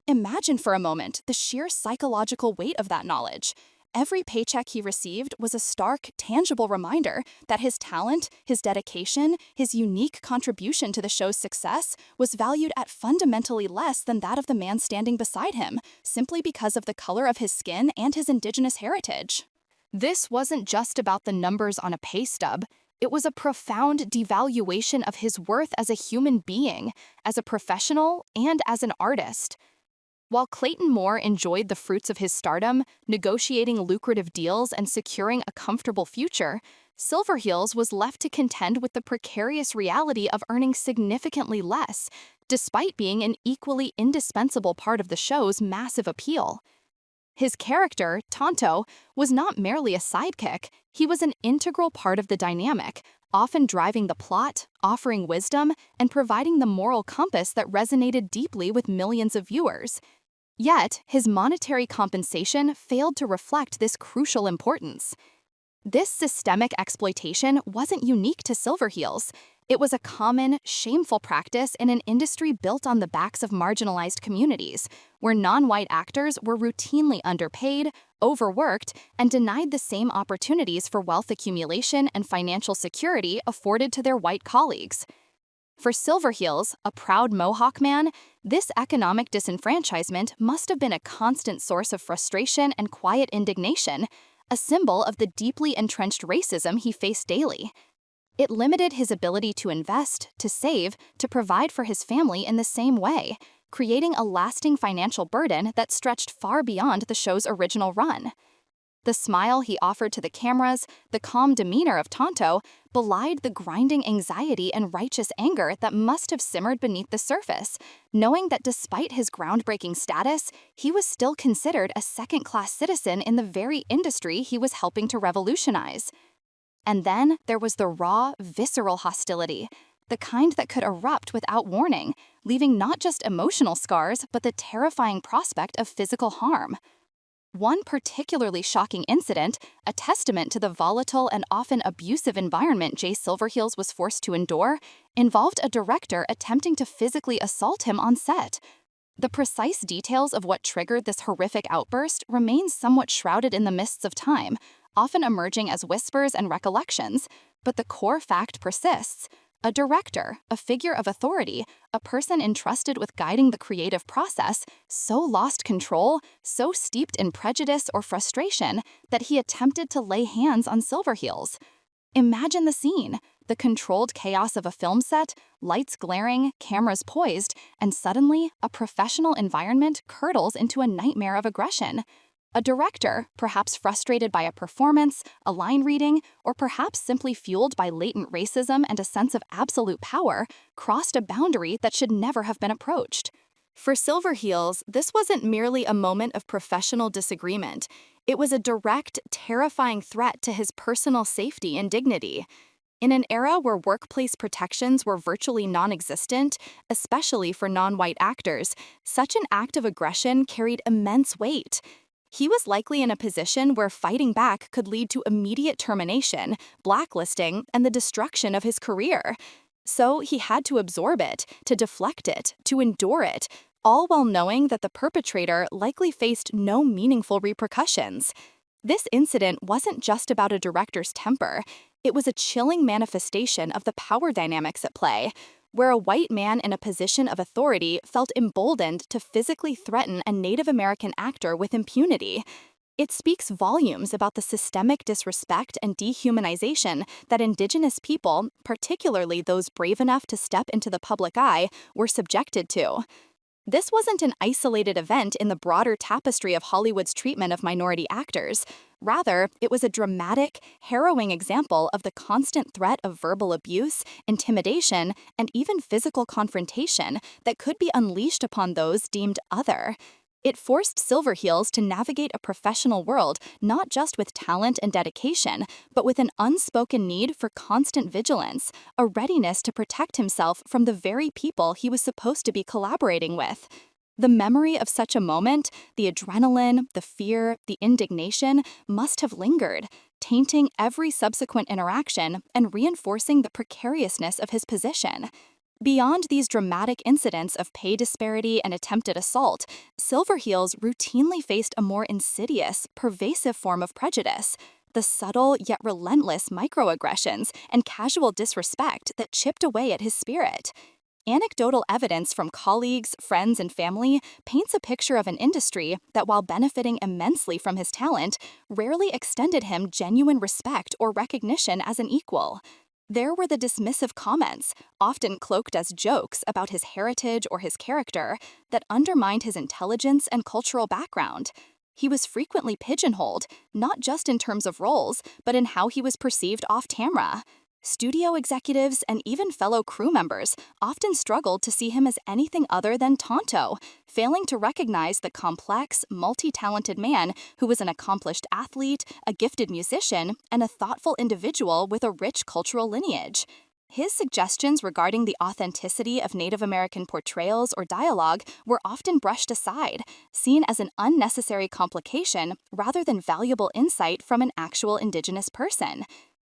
Imagine for a moment the sheer psychological weight of that knowledge. Every paycheck he received was a stark, tangible reminder that his talent, his dedication, his unique contribution to the show's success was valued at fundamentally less than that of the man standing beside him, simply because of the color of his skin and his Indigenous heritage. This wasn't just about the numbers on a pay stub. It was a profound devaluation of his worth as a human being, as a professional, and as an artist. While Clayton Moore enjoyed the fruits of his stardom, negotiating lucrative deals and securing a comfortable future, Silverheels was left to contend with the precarious reality of earning significantly less, despite being an equally indispensable part of the show's massive appeal. His character, Tonto, was not merely a sidekick, he was an integral part of the dynamic, often driving the plot, offering wisdom, and providing the moral compass that resonated deeply with millions of viewers. Yet, his monetary compensation failed to reflect this crucial importance. This systemic exploitation wasn't unique to Silverheels. It was a common, shameful practice in an industry built on the backs of marginalized communities, where non-white actors were routinely underpaid, overworked, and denied the same opportunities for wealth accumulation and financial security afforded to their white colleagues. For Silverheels, a proud Mohawk man, this economic disenfranchisement must have been a constant source of frustration and quiet indignation, a symbol of the deeply entrenched racism he faced daily. It limited his ability to invest, to save, to provide for his family in the same way, creating a lasting financial burden that stretched far beyond the show's original run. The smile he offered to the cameras, the calm demeanor of Tonto, belied the grinding anxiety and righteous anger that must have simmered beneath the surface, knowing that despite his groundbreaking status, he was still considered a second-class citizen in the very industry he was helping to revolutionize. And then there was the raw, visceral hostility, the kind that could erupt without warning, leaving not just emotional scars, but the terrifying prospect of physical harm. One particularly shocking incident, a testament to the volatile and often abusive environment Jay Silverheels was forced to endure, involved a director attempting to physically assault him on set. The precise details of what triggered this horrific outburst remain somewhat shrouded in the mists of time, often emerging as whispers and recollections, but the core fact persists. A director, a figure of authority, a person entrusted with guiding the creative process, so lost control, so steeped in prejudice or frustration, that he attempted to lay hands on Silverheels. Imagine the scene, the controlled chaos of a film set, lights glaring, cameras poised, and suddenly, a professional environment curdles into a nightmare of aggression. A director, perhaps frustrated by a performance, a line reading, or perhaps simply fueled by latent racism and a sense of absolute power, crossed a boundary that should never have been approached. For Silverheels, this wasn't merely a moment of professional disagreement. It was a direct, terrifying threat to his personal safety and dignity. In an era where workplace protections were virtually non-existent, especially for non-white actors, such an act of aggression carried immense weight. He was likely in a position where fighting back could lead to immediate termination, blacklisting, and the destruction of his career. So he had to absorb it, to deflect it, to endure it, all while knowing that the perpetrator likely faced no meaningful repercussions. This incident wasn't just about a director's temper. It was a chilling manifestation of the power dynamics at play, where a white man in a position of authority felt emboldened to physically threaten a Native American actor with impunity. It speaks volumes about the systemic disrespect and dehumanization that Indigenous people, particularly those brave enough to step into the public eye, were subjected to. This wasn't an isolated event in the broader tapestry of Hollywood's treatment of minority actors. Rather, it was a dramatic, harrowing example of the constant threat of verbal abuse, intimidation, and even physical confrontation that could be unleashed upon those deemed other. It forced Silverheels to navigate a professional world not just with talent and dedication, but with an unspoken need for constant vigilance, a readiness to protect himself from the very people he was supposed to be collaborating with. The memory of such a moment, the adrenaline, the fear, the indignation, must have lingered, tainting every subsequent interaction and reinforcing the precariousness of his position. Beyond these dramatic incidents of pay disparity and attempted assault, Silverheels routinely faced a more insidious, pervasive form of prejudice, the subtle yet relentless microaggressions and casual disrespect that chipped away at his spirit. Anecdotal evidence from colleagues, friends, and family paints a picture of an industry that, while benefiting immensely from his talent, rarely extended him genuine respect or recognition as an equal. There were the dismissive comments, often cloaked as jokes about his heritage or his character, that undermined his intelligence and cultural background. He was frequently pigeonholed, not just in terms of roles, but in how he was perceived off-camera. Studio executives and even fellow crew members often struggled to see him as anything other than Tonto, failing to recognize the complex, multi-talented man who was an accomplished athlete, a gifted musician, and a thoughtful individual with a rich cultural lineage. His suggestions regarding the authenticity of Native American portrayals or dialogue were often brushed aside, seen as an unnecessary complication rather than valuable insight from an actual Indigenous person.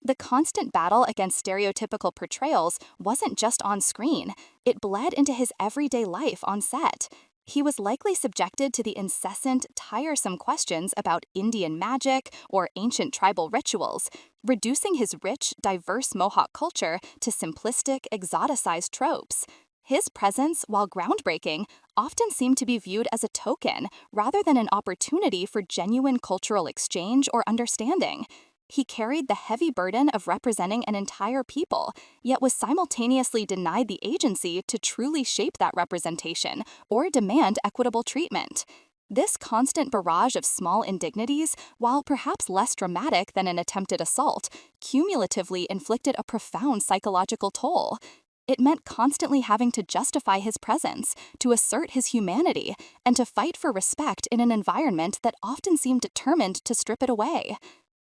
The constant battle against stereotypical portrayals wasn't just on screen, it bled into his everyday life on set. He was likely subjected to the incessant, tiresome questions about Indian magic or ancient tribal rituals, reducing his rich, diverse Mohawk culture to simplistic, exoticized tropes. His presence, while groundbreaking, often seemed to be viewed as a token rather than an opportunity for genuine cultural exchange or understanding. He carried the heavy burden of representing an entire people, yet was simultaneously denied the agency to truly shape that representation or demand equitable treatment. This constant barrage of small indignities, while perhaps less dramatic than an attempted assault, cumulatively inflicted a profound psychological toll. It meant constantly having to justify his presence, to assert his humanity, and to fight for respect in an environment that often seemed determined to strip it away.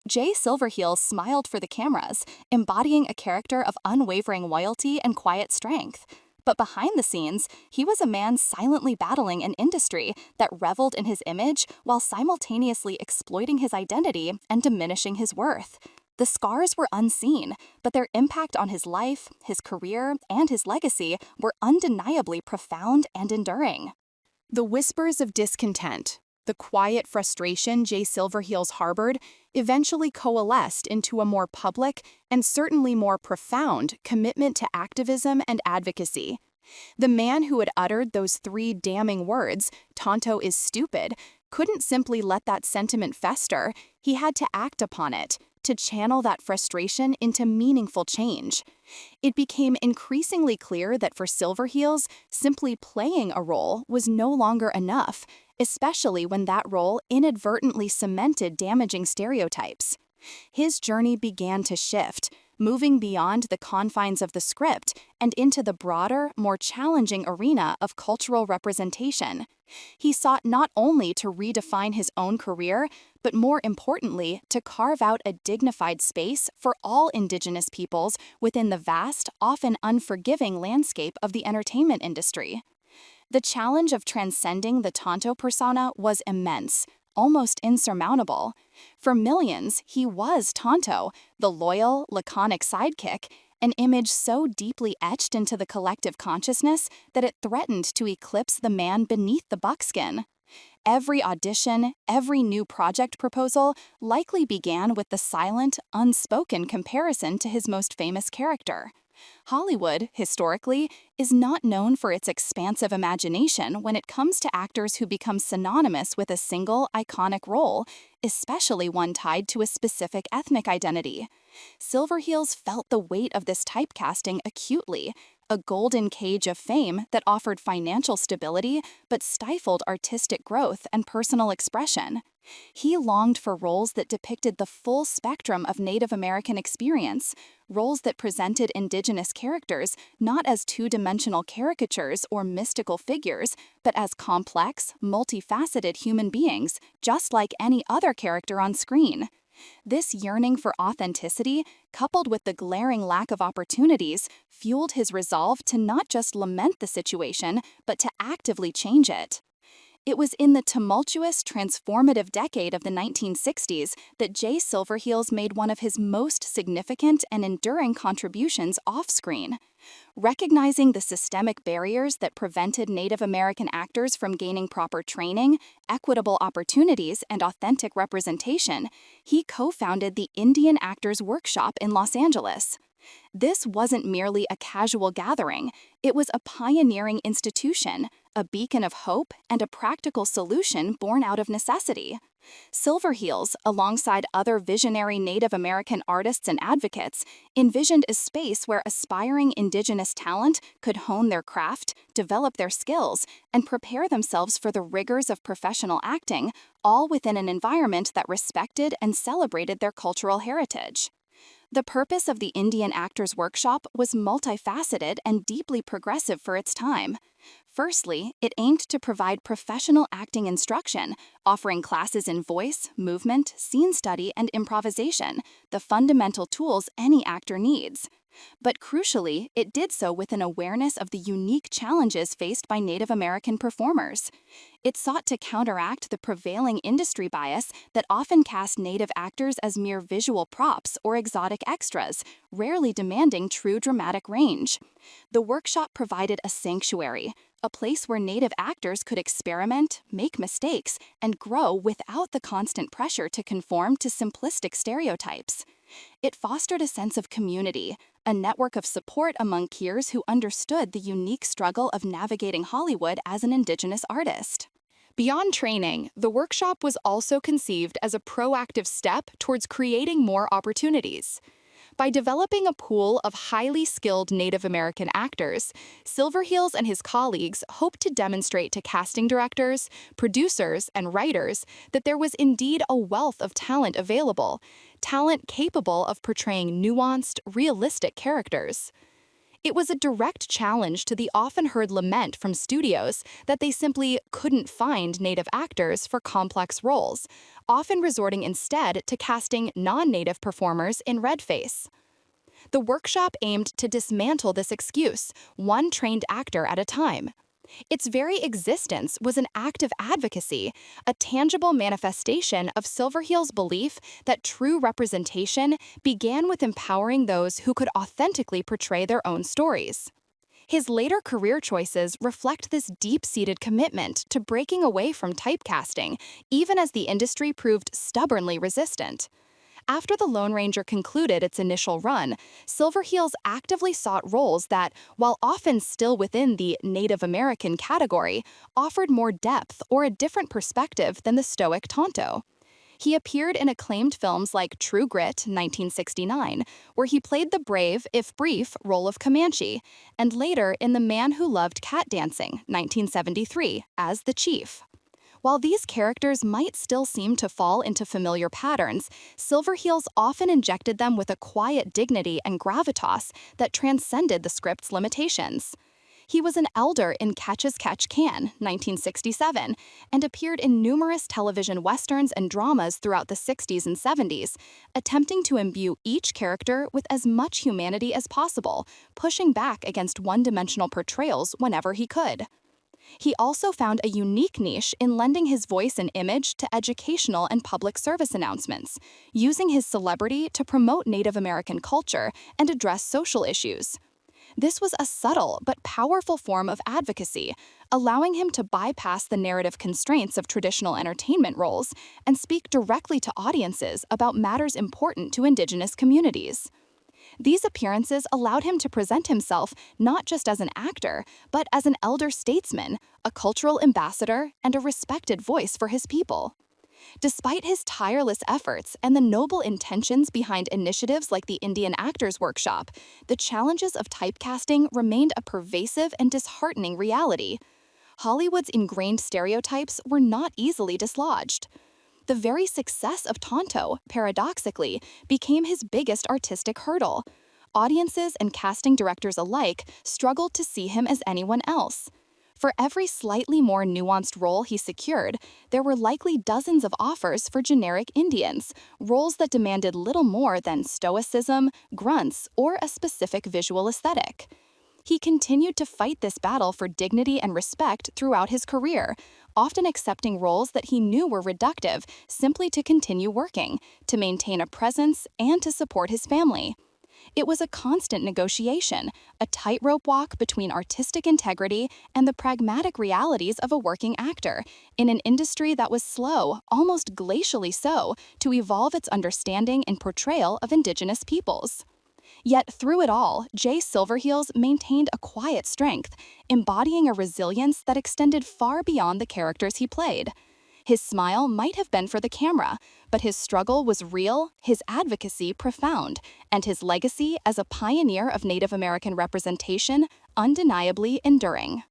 Jay Silverheels smiled for the cameras, embodying a character of unwavering loyalty and quiet strength. But behind the scenes, he was a man silently battling an industry that reveled in his image while simultaneously exploiting his identity and diminishing his worth. The scars were unseen, but their impact on his life, his career, and his legacy were undeniably profound and enduring. The whispers of discontent, the quiet frustration Jay Silverheels harbored, eventually coalesced into a more public and certainly more profound commitment to activism and advocacy. The man who had uttered those 3 damning words, "Tonto is stupid," couldn't simply let that sentiment fester. He had to act upon it, to channel that frustration into meaningful change. It became increasingly clear that for Silverheels, simply playing a role was no longer enough, especially when that role inadvertently cemented damaging stereotypes. His journey began to shift, moving beyond the confines of the script and into the broader, more challenging arena of cultural representation. He sought not only to redefine his own career, but more importantly, to carve out a dignified space for all Indigenous peoples within the vast, often unforgiving landscape of the entertainment industry. The challenge of transcending the Tonto persona was immense, almost insurmountable. For millions, he was Tonto, the loyal, laconic sidekick, an image so deeply etched into the collective consciousness that it threatened to eclipse the man beneath the buckskin. Every audition, every new project proposal likely began with the silent, unspoken comparison to his most famous character. Hollywood, historically, is not known for its expansive imagination when it comes to actors who become synonymous with a single, iconic role, especially one tied to a specific ethnic identity. Silverheels felt the weight of this typecasting acutely, a golden cage of fame that offered financial stability but stifled artistic growth and personal expression. He longed for roles that depicted the full spectrum of Native American experience, roles that presented Indigenous characters not as two-dimensional caricatures or mystical figures, but as complex, multifaceted human beings, just like any other character on screen. This yearning for authenticity, coupled with the glaring lack of opportunities, fueled his resolve to not just lament the situation, but to actively change it. It was in the tumultuous, transformative decade of the 1960s that Jay Silverheels made one of his most significant and enduring contributions off-screen. Recognizing the systemic barriers that prevented Native American actors from gaining proper training, equitable opportunities, and authentic representation, he co-founded the Indian Actors Workshop in Los Angeles. This wasn't merely a casual gathering, it was a pioneering institution, a beacon of hope, and a practical solution born out of necessity. Silverheels, alongside other visionary Native American artists and advocates, envisioned a space where aspiring Indigenous talent could hone their craft, develop their skills, and prepare themselves for the rigors of professional acting, all within an environment that respected and celebrated their cultural heritage. The purpose of the Indian Actors Workshop was multifaceted and deeply progressive for its time. Firstly, it aimed to provide professional acting instruction, offering classes in voice, movement, scene study, and improvisation, the fundamental tools any actor needs. But crucially, it did so with an awareness of the unique challenges faced by Native American performers. It sought to counteract the prevailing industry bias that often cast Native actors as mere visual props or exotic extras, rarely demanding true dramatic range. The workshop provided a sanctuary, a place where Native actors could experiment, make mistakes, and grow without the constant pressure to conform to simplistic stereotypes. It fostered a sense of community, a network of support among peers who understood the unique struggle of navigating Hollywood as an Indigenous artist. Beyond training, the workshop was also conceived as a proactive step towards creating more opportunities. By developing a pool of highly skilled Native American actors, Silverheels and his colleagues hoped to demonstrate to casting directors, producers, and writers that there was indeed a wealth of talent available, talent capable of portraying nuanced, realistic characters. It was a direct challenge to the often heard lament from studios that they simply couldn't find native actors for complex roles, often resorting instead to casting non-native performers in redface. The workshop aimed to dismantle this excuse, one trained actor at a time. Its very existence was an act of advocacy, a tangible manifestation of Silverheels' belief that true representation began with empowering those who could authentically portray their own stories. His later career choices reflect this deep-seated commitment to breaking away from typecasting, even as the industry proved stubbornly resistant. After The Lone Ranger concluded its initial run, Silverheels actively sought roles that, while often still within the Native American category, offered more depth or a different perspective than the stoic Tonto. He appeared in acclaimed films like True Grit, 1969, where he played the brave, if brief, role of Comanche, and later in The Man Who Loved Cat Dancing, 1973, as the Chief. While these characters might still seem to fall into familiar patterns, Silverheels often injected them with a quiet dignity and gravitas that transcended the script's limitations. He was an elder in Catch as Catch Can, 1967, and appeared in numerous television westerns and dramas throughout the 60s and 70s, attempting to imbue each character with as much humanity as possible, pushing back against one-dimensional portrayals whenever he could. He also found a unique niche in lending his voice and image to educational and public service announcements, using his celebrity to promote Native American culture and address social issues. This was a subtle but powerful form of advocacy, allowing him to bypass the narrative constraints of traditional entertainment roles and speak directly to audiences about matters important to Indigenous communities. These appearances allowed him to present himself not just as an actor, but as an elder statesman, a cultural ambassador, and a respected voice for his people. Despite his tireless efforts and the noble intentions behind initiatives like the Indian Actors Workshop, the challenges of typecasting remained a pervasive and disheartening reality. Hollywood's ingrained stereotypes were not easily dislodged. The very success of Tonto, paradoxically, became his biggest artistic hurdle. Audiences and casting directors alike struggled to see him as anyone else. For every slightly more nuanced role he secured, there were likely dozens of offers for generic Indians, roles that demanded little more than stoicism, grunts, or a specific visual aesthetic. He continued to fight this battle for dignity and respect throughout his career, often accepting roles that he knew were reductive simply to continue working, to maintain a presence, and to support his family. It was a constant negotiation, a tightrope walk between artistic integrity and the pragmatic realities of a working actor, in an industry that was slow, almost glacially so, to evolve its understanding and portrayal of Indigenous peoples. Yet through it all, Jay Silverheels maintained a quiet strength, embodying a resilience that extended far beyond the characters he played. His smile might have been for the camera, but his struggle was real, his advocacy profound, and his legacy as a pioneer of Native American representation undeniably enduring.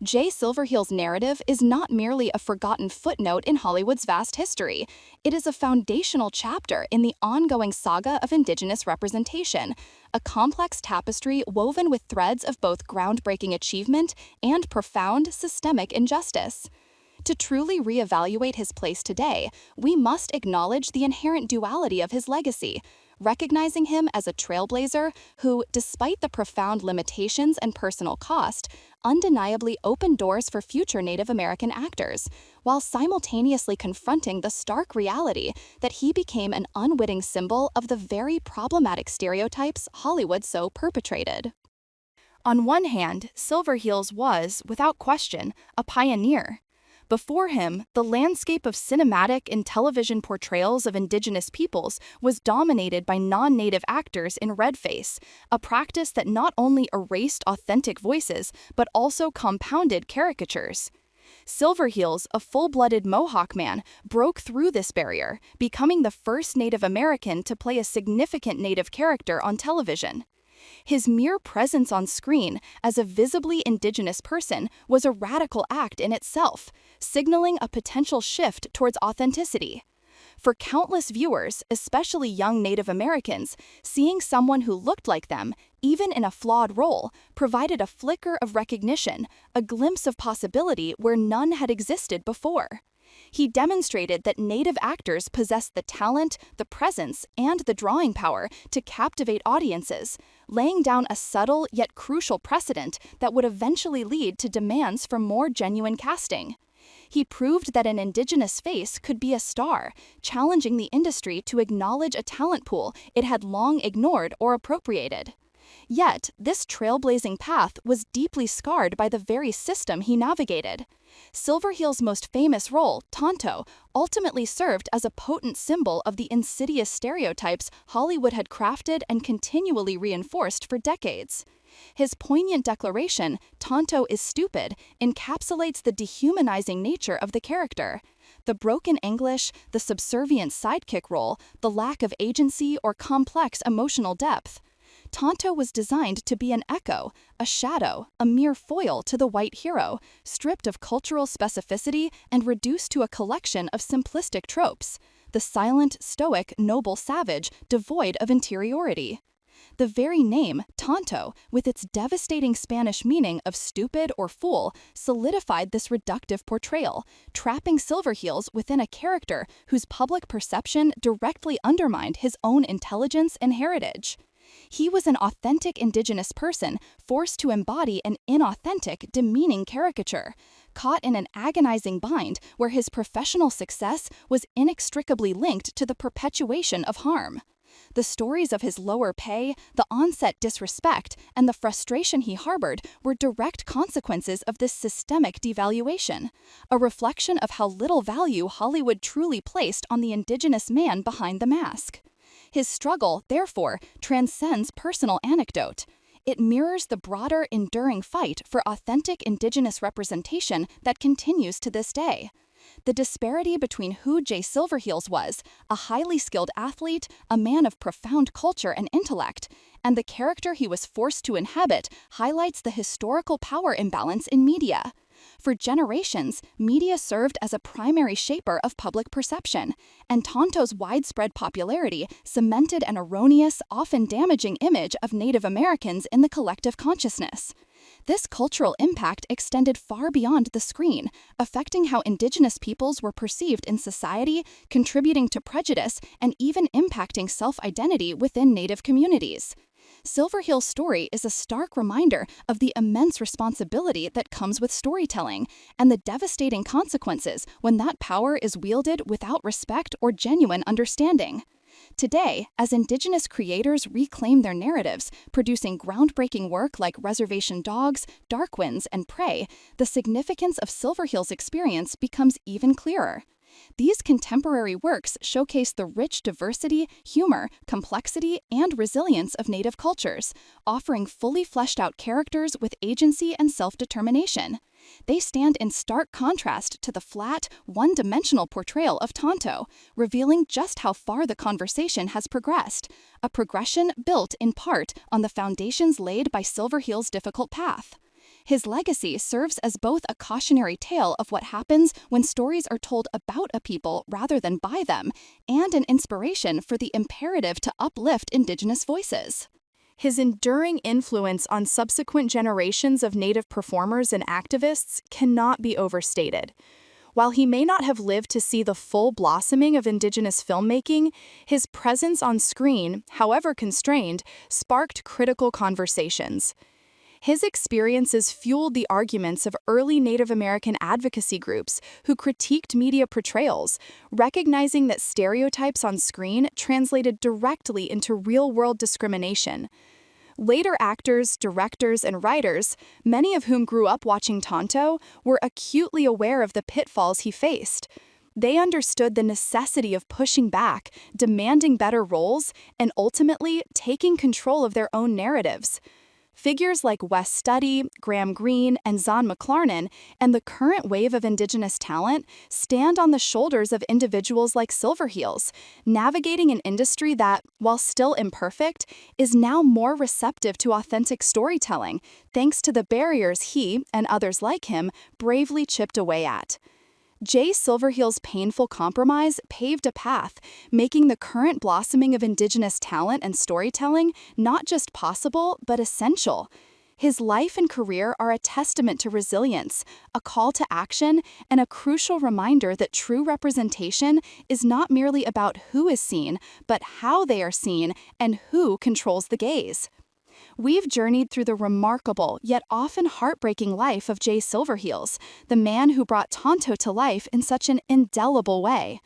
Jay Silverheels' narrative is not merely a forgotten footnote in Hollywood's vast history. It is a foundational chapter in the ongoing saga of Indigenous representation, a complex tapestry woven with threads of both groundbreaking achievement and profound systemic injustice. To truly reevaluate his place today, we must acknowledge the inherent duality of his legacy, recognizing him as a trailblazer who, despite the profound limitations and personal cost, undeniably opened doors for future Native American actors, while simultaneously confronting the stark reality that he became an unwitting symbol of the very problematic stereotypes Hollywood so perpetrated. On one hand, Silverheels was, without question, a pioneer. Before him, the landscape of cinematic and television portrayals of Indigenous peoples was dominated by non-native actors in redface, a practice that not only erased authentic voices but also compounded caricatures. Silverheels, a full-blooded Mohawk man, broke through this barrier, becoming the first Native American to play a significant Native character on television. His mere presence on screen as a visibly Indigenous person was a radical act in itself, signaling a potential shift towards authenticity. For countless viewers, especially young Native Americans, seeing someone who looked like them, even in a flawed role, provided a flicker of recognition, a glimpse of possibility where none had existed before. He demonstrated that Native actors possessed the talent, the presence, and the drawing power to captivate audiences, laying down a subtle yet crucial precedent that would eventually lead to demands for more genuine casting. He proved that an Indigenous face could be a star, challenging the industry to acknowledge a talent pool it had long ignored or appropriated. Yet, this trailblazing path was deeply scarred by the very system he navigated. Silverheels' most famous role, Tonto, ultimately served as a potent symbol of the insidious stereotypes Hollywood had crafted and continually reinforced for decades. His poignant declaration, "Tonto is stupid," encapsulates the dehumanizing nature of the character. The broken English, the subservient sidekick role, the lack of agency or complex emotional depth. Tonto was designed to be an echo, a shadow, a mere foil to the white hero, stripped of cultural specificity and reduced to a collection of simplistic tropes. The silent, stoic, noble savage, devoid of interiority. The very name, Tonto, with its devastating Spanish meaning of stupid or fool, solidified this reductive portrayal, trapping Silverheels within a character whose public perception directly undermined his own intelligence and heritage. He was an authentic Indigenous person forced to embody an inauthentic, demeaning caricature, caught in an agonizing bind where his professional success was inextricably linked to the perpetuation of harm. The stories of his lower pay, the onset disrespect, and the frustration he harbored were direct consequences of this systemic devaluation, a reflection of how little value Hollywood truly placed on the Indigenous man behind the mask. His struggle, therefore, transcends personal anecdote. It mirrors the broader, enduring fight for authentic Indigenous representation that continues to this day. The disparity between who Jay Silverheels was, a highly skilled athlete, a man of profound culture and intellect, and the character he was forced to inhabit highlights the historical power imbalance in media. For generations, media served as a primary shaper of public perception, and Tonto's widespread popularity cemented an erroneous, often damaging image of Native Americans in the collective consciousness. This cultural impact extended far beyond the screen, affecting how Indigenous peoples were perceived in society, contributing to prejudice, and even impacting self-identity within Native communities. Silverheels' story is a stark reminder of the immense responsibility that comes with storytelling and the devastating consequences when that power is wielded without respect or genuine understanding. Today, as Indigenous creators reclaim their narratives, producing groundbreaking work like Reservation Dogs, Dark Winds, and Prey, the significance of Silverheels' experience becomes even clearer. These contemporary works showcase the rich diversity, humor, complexity, and resilience of Native cultures, offering fully fleshed out characters with agency and self-determination. They stand in stark contrast to the flat, one-dimensional portrayal of Tonto, revealing just how far the conversation has progressed, a progression built in part on the foundations laid by Silverheels' difficult path. His legacy serves as both a cautionary tale of what happens when stories are told about a people rather than by them, and an inspiration for the imperative to uplift Indigenous voices. His enduring influence on subsequent generations of Native performers and activists cannot be overstated. While he may not have lived to see the full blossoming of Indigenous filmmaking, his presence on screen, however constrained, sparked critical conversations. His experiences fueled the arguments of early Native American advocacy groups who critiqued media portrayals, recognizing that stereotypes on screen translated directly into real-world discrimination. Later actors, directors, and writers, many of whom grew up watching Tonto, were acutely aware of the pitfalls he faced. They understood the necessity of pushing back, demanding better roles, and ultimately taking control of their own narratives. Figures like Wes Studi, Graham Greene, and Zahn McClarnon, and the current wave of Indigenous talent stand on the shoulders of individuals like Silverheels, navigating an industry that, while still imperfect, is now more receptive to authentic storytelling, thanks to the barriers he, and others like him, bravely chipped away at. Jay Silverheels' painful compromise paved a path, making the current blossoming of Indigenous talent and storytelling not just possible, but essential. His life and career are a testament to resilience, a call to action, and a crucial reminder that true representation is not merely about who is seen, but how they are seen and who controls the gaze. We've journeyed through the remarkable, yet often heartbreaking life of Jay Silverheels, the man who brought Tonto to life in such an indelible way.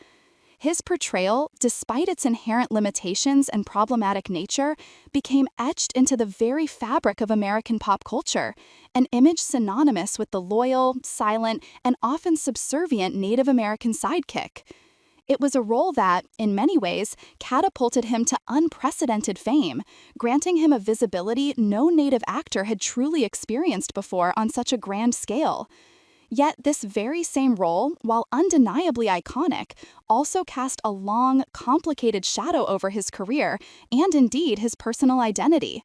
His portrayal, despite its inherent limitations and problematic nature, became etched into the very fabric of American pop culture, an image synonymous with the loyal, silent, and often subservient Native American sidekick. It was a role that, in many ways, catapulted him to unprecedented fame, granting him a visibility no Native actor had truly experienced before on such a grand scale. Yet this very same role, while undeniably iconic, also cast a long, complicated shadow over his career and indeed his personal identity.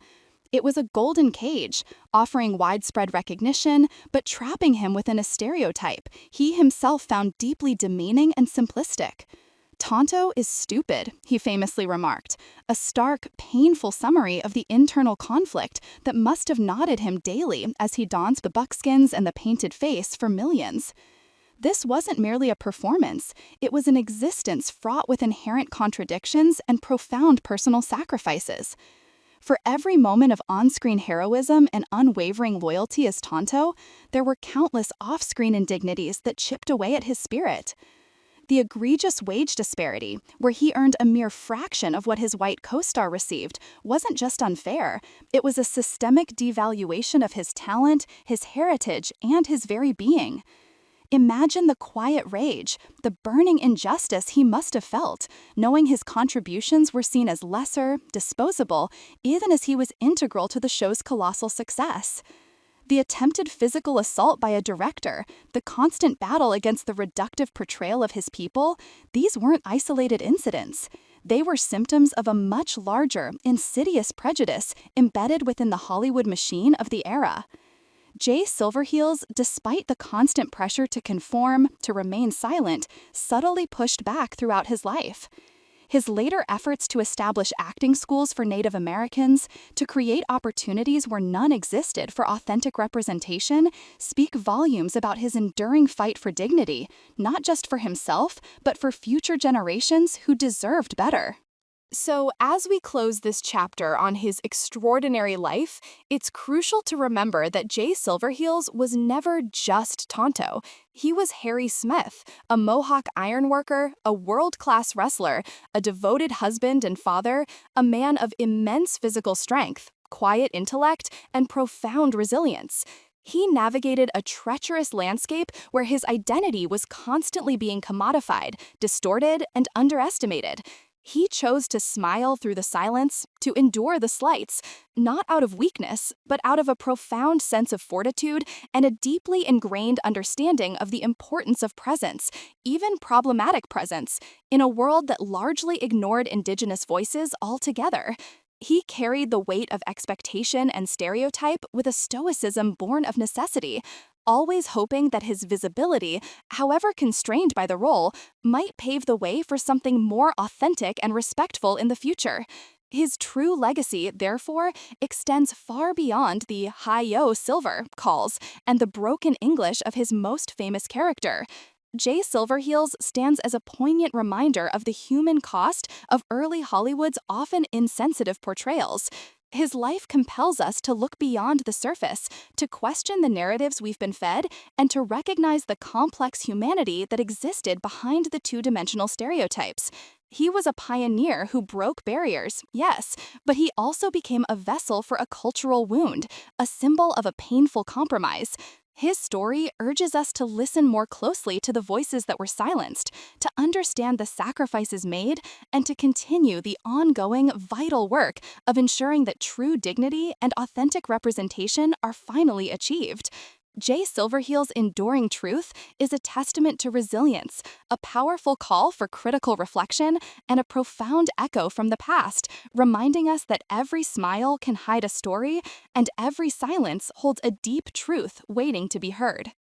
It was a golden cage, offering widespread recognition, but trapping him within a stereotype he himself found deeply demeaning and simplistic. "Tonto is stupid," he famously remarked, a stark, painful summary of the internal conflict that must have knotted him daily as he dons the buckskins and the painted face for millions. This wasn't merely a performance, it was an existence fraught with inherent contradictions and profound personal sacrifices. For every moment of on-screen heroism and unwavering loyalty as Tonto, there were countless off-screen indignities that chipped away at his spirit. The egregious wage disparity, where he earned a mere fraction of what his white co-star received, wasn't just unfair, it was a systemic devaluation of his talent, his heritage, and his very being. Imagine the quiet rage, the burning injustice he must have felt, knowing his contributions were seen as lesser, disposable, even as he was integral to the show's colossal success. The attempted physical assault by a director, the constant battle against the reductive portrayal of his people, these weren't isolated incidents. They were symptoms of a much larger, insidious prejudice embedded within the Hollywood machine of the era. Jay Silverheels, despite the constant pressure to conform, to remain silent, subtly pushed back throughout his life. His later efforts to establish acting schools for Native Americans, to create opportunities where none existed for authentic representation, speak volumes about his enduring fight for dignity, not just for himself, but for future generations who deserved better. So, as we close this chapter on his extraordinary life, it's crucial to remember that Jay Silverheels was never just Tonto. He was Harry Smith, a Mohawk ironworker, a world-class wrestler, a devoted husband and father, a man of immense physical strength, quiet intellect, and profound resilience. He navigated a treacherous landscape where his identity was constantly being commodified, distorted, and underestimated. He chose to smile through the silence, to endure the slights, not out of weakness, but out of a profound sense of fortitude and a deeply ingrained understanding of the importance of presence, even problematic presence, in a world that largely ignored Indigenous voices altogether. He carried the weight of expectation and stereotype with a stoicism born of necessity, always hoping that his visibility, however constrained by the role, might pave the way for something more authentic and respectful in the future. His true legacy, therefore, extends far beyond the "Hi-yo, Silver" calls and the broken English of his most famous character. Jay Silverheels stands as a poignant reminder of the human cost of early Hollywood's often insensitive portrayals. His life compels us to look beyond the surface, to question the narratives we've been fed, and to recognize the complex humanity that existed behind the two-dimensional stereotypes. He was a pioneer who broke barriers, yes, but he also became a vessel for a cultural wound, a symbol of a painful compromise. His story urges us to listen more closely to the voices that were silenced, to understand the sacrifices made, and to continue the ongoing, vital work of ensuring that true dignity and authentic representation are finally achieved. Jay Silverheels' enduring truth is a testament to resilience, a powerful call for critical reflection, and a profound echo from the past, reminding us that every smile can hide a story and every silence holds a deep truth waiting to be heard.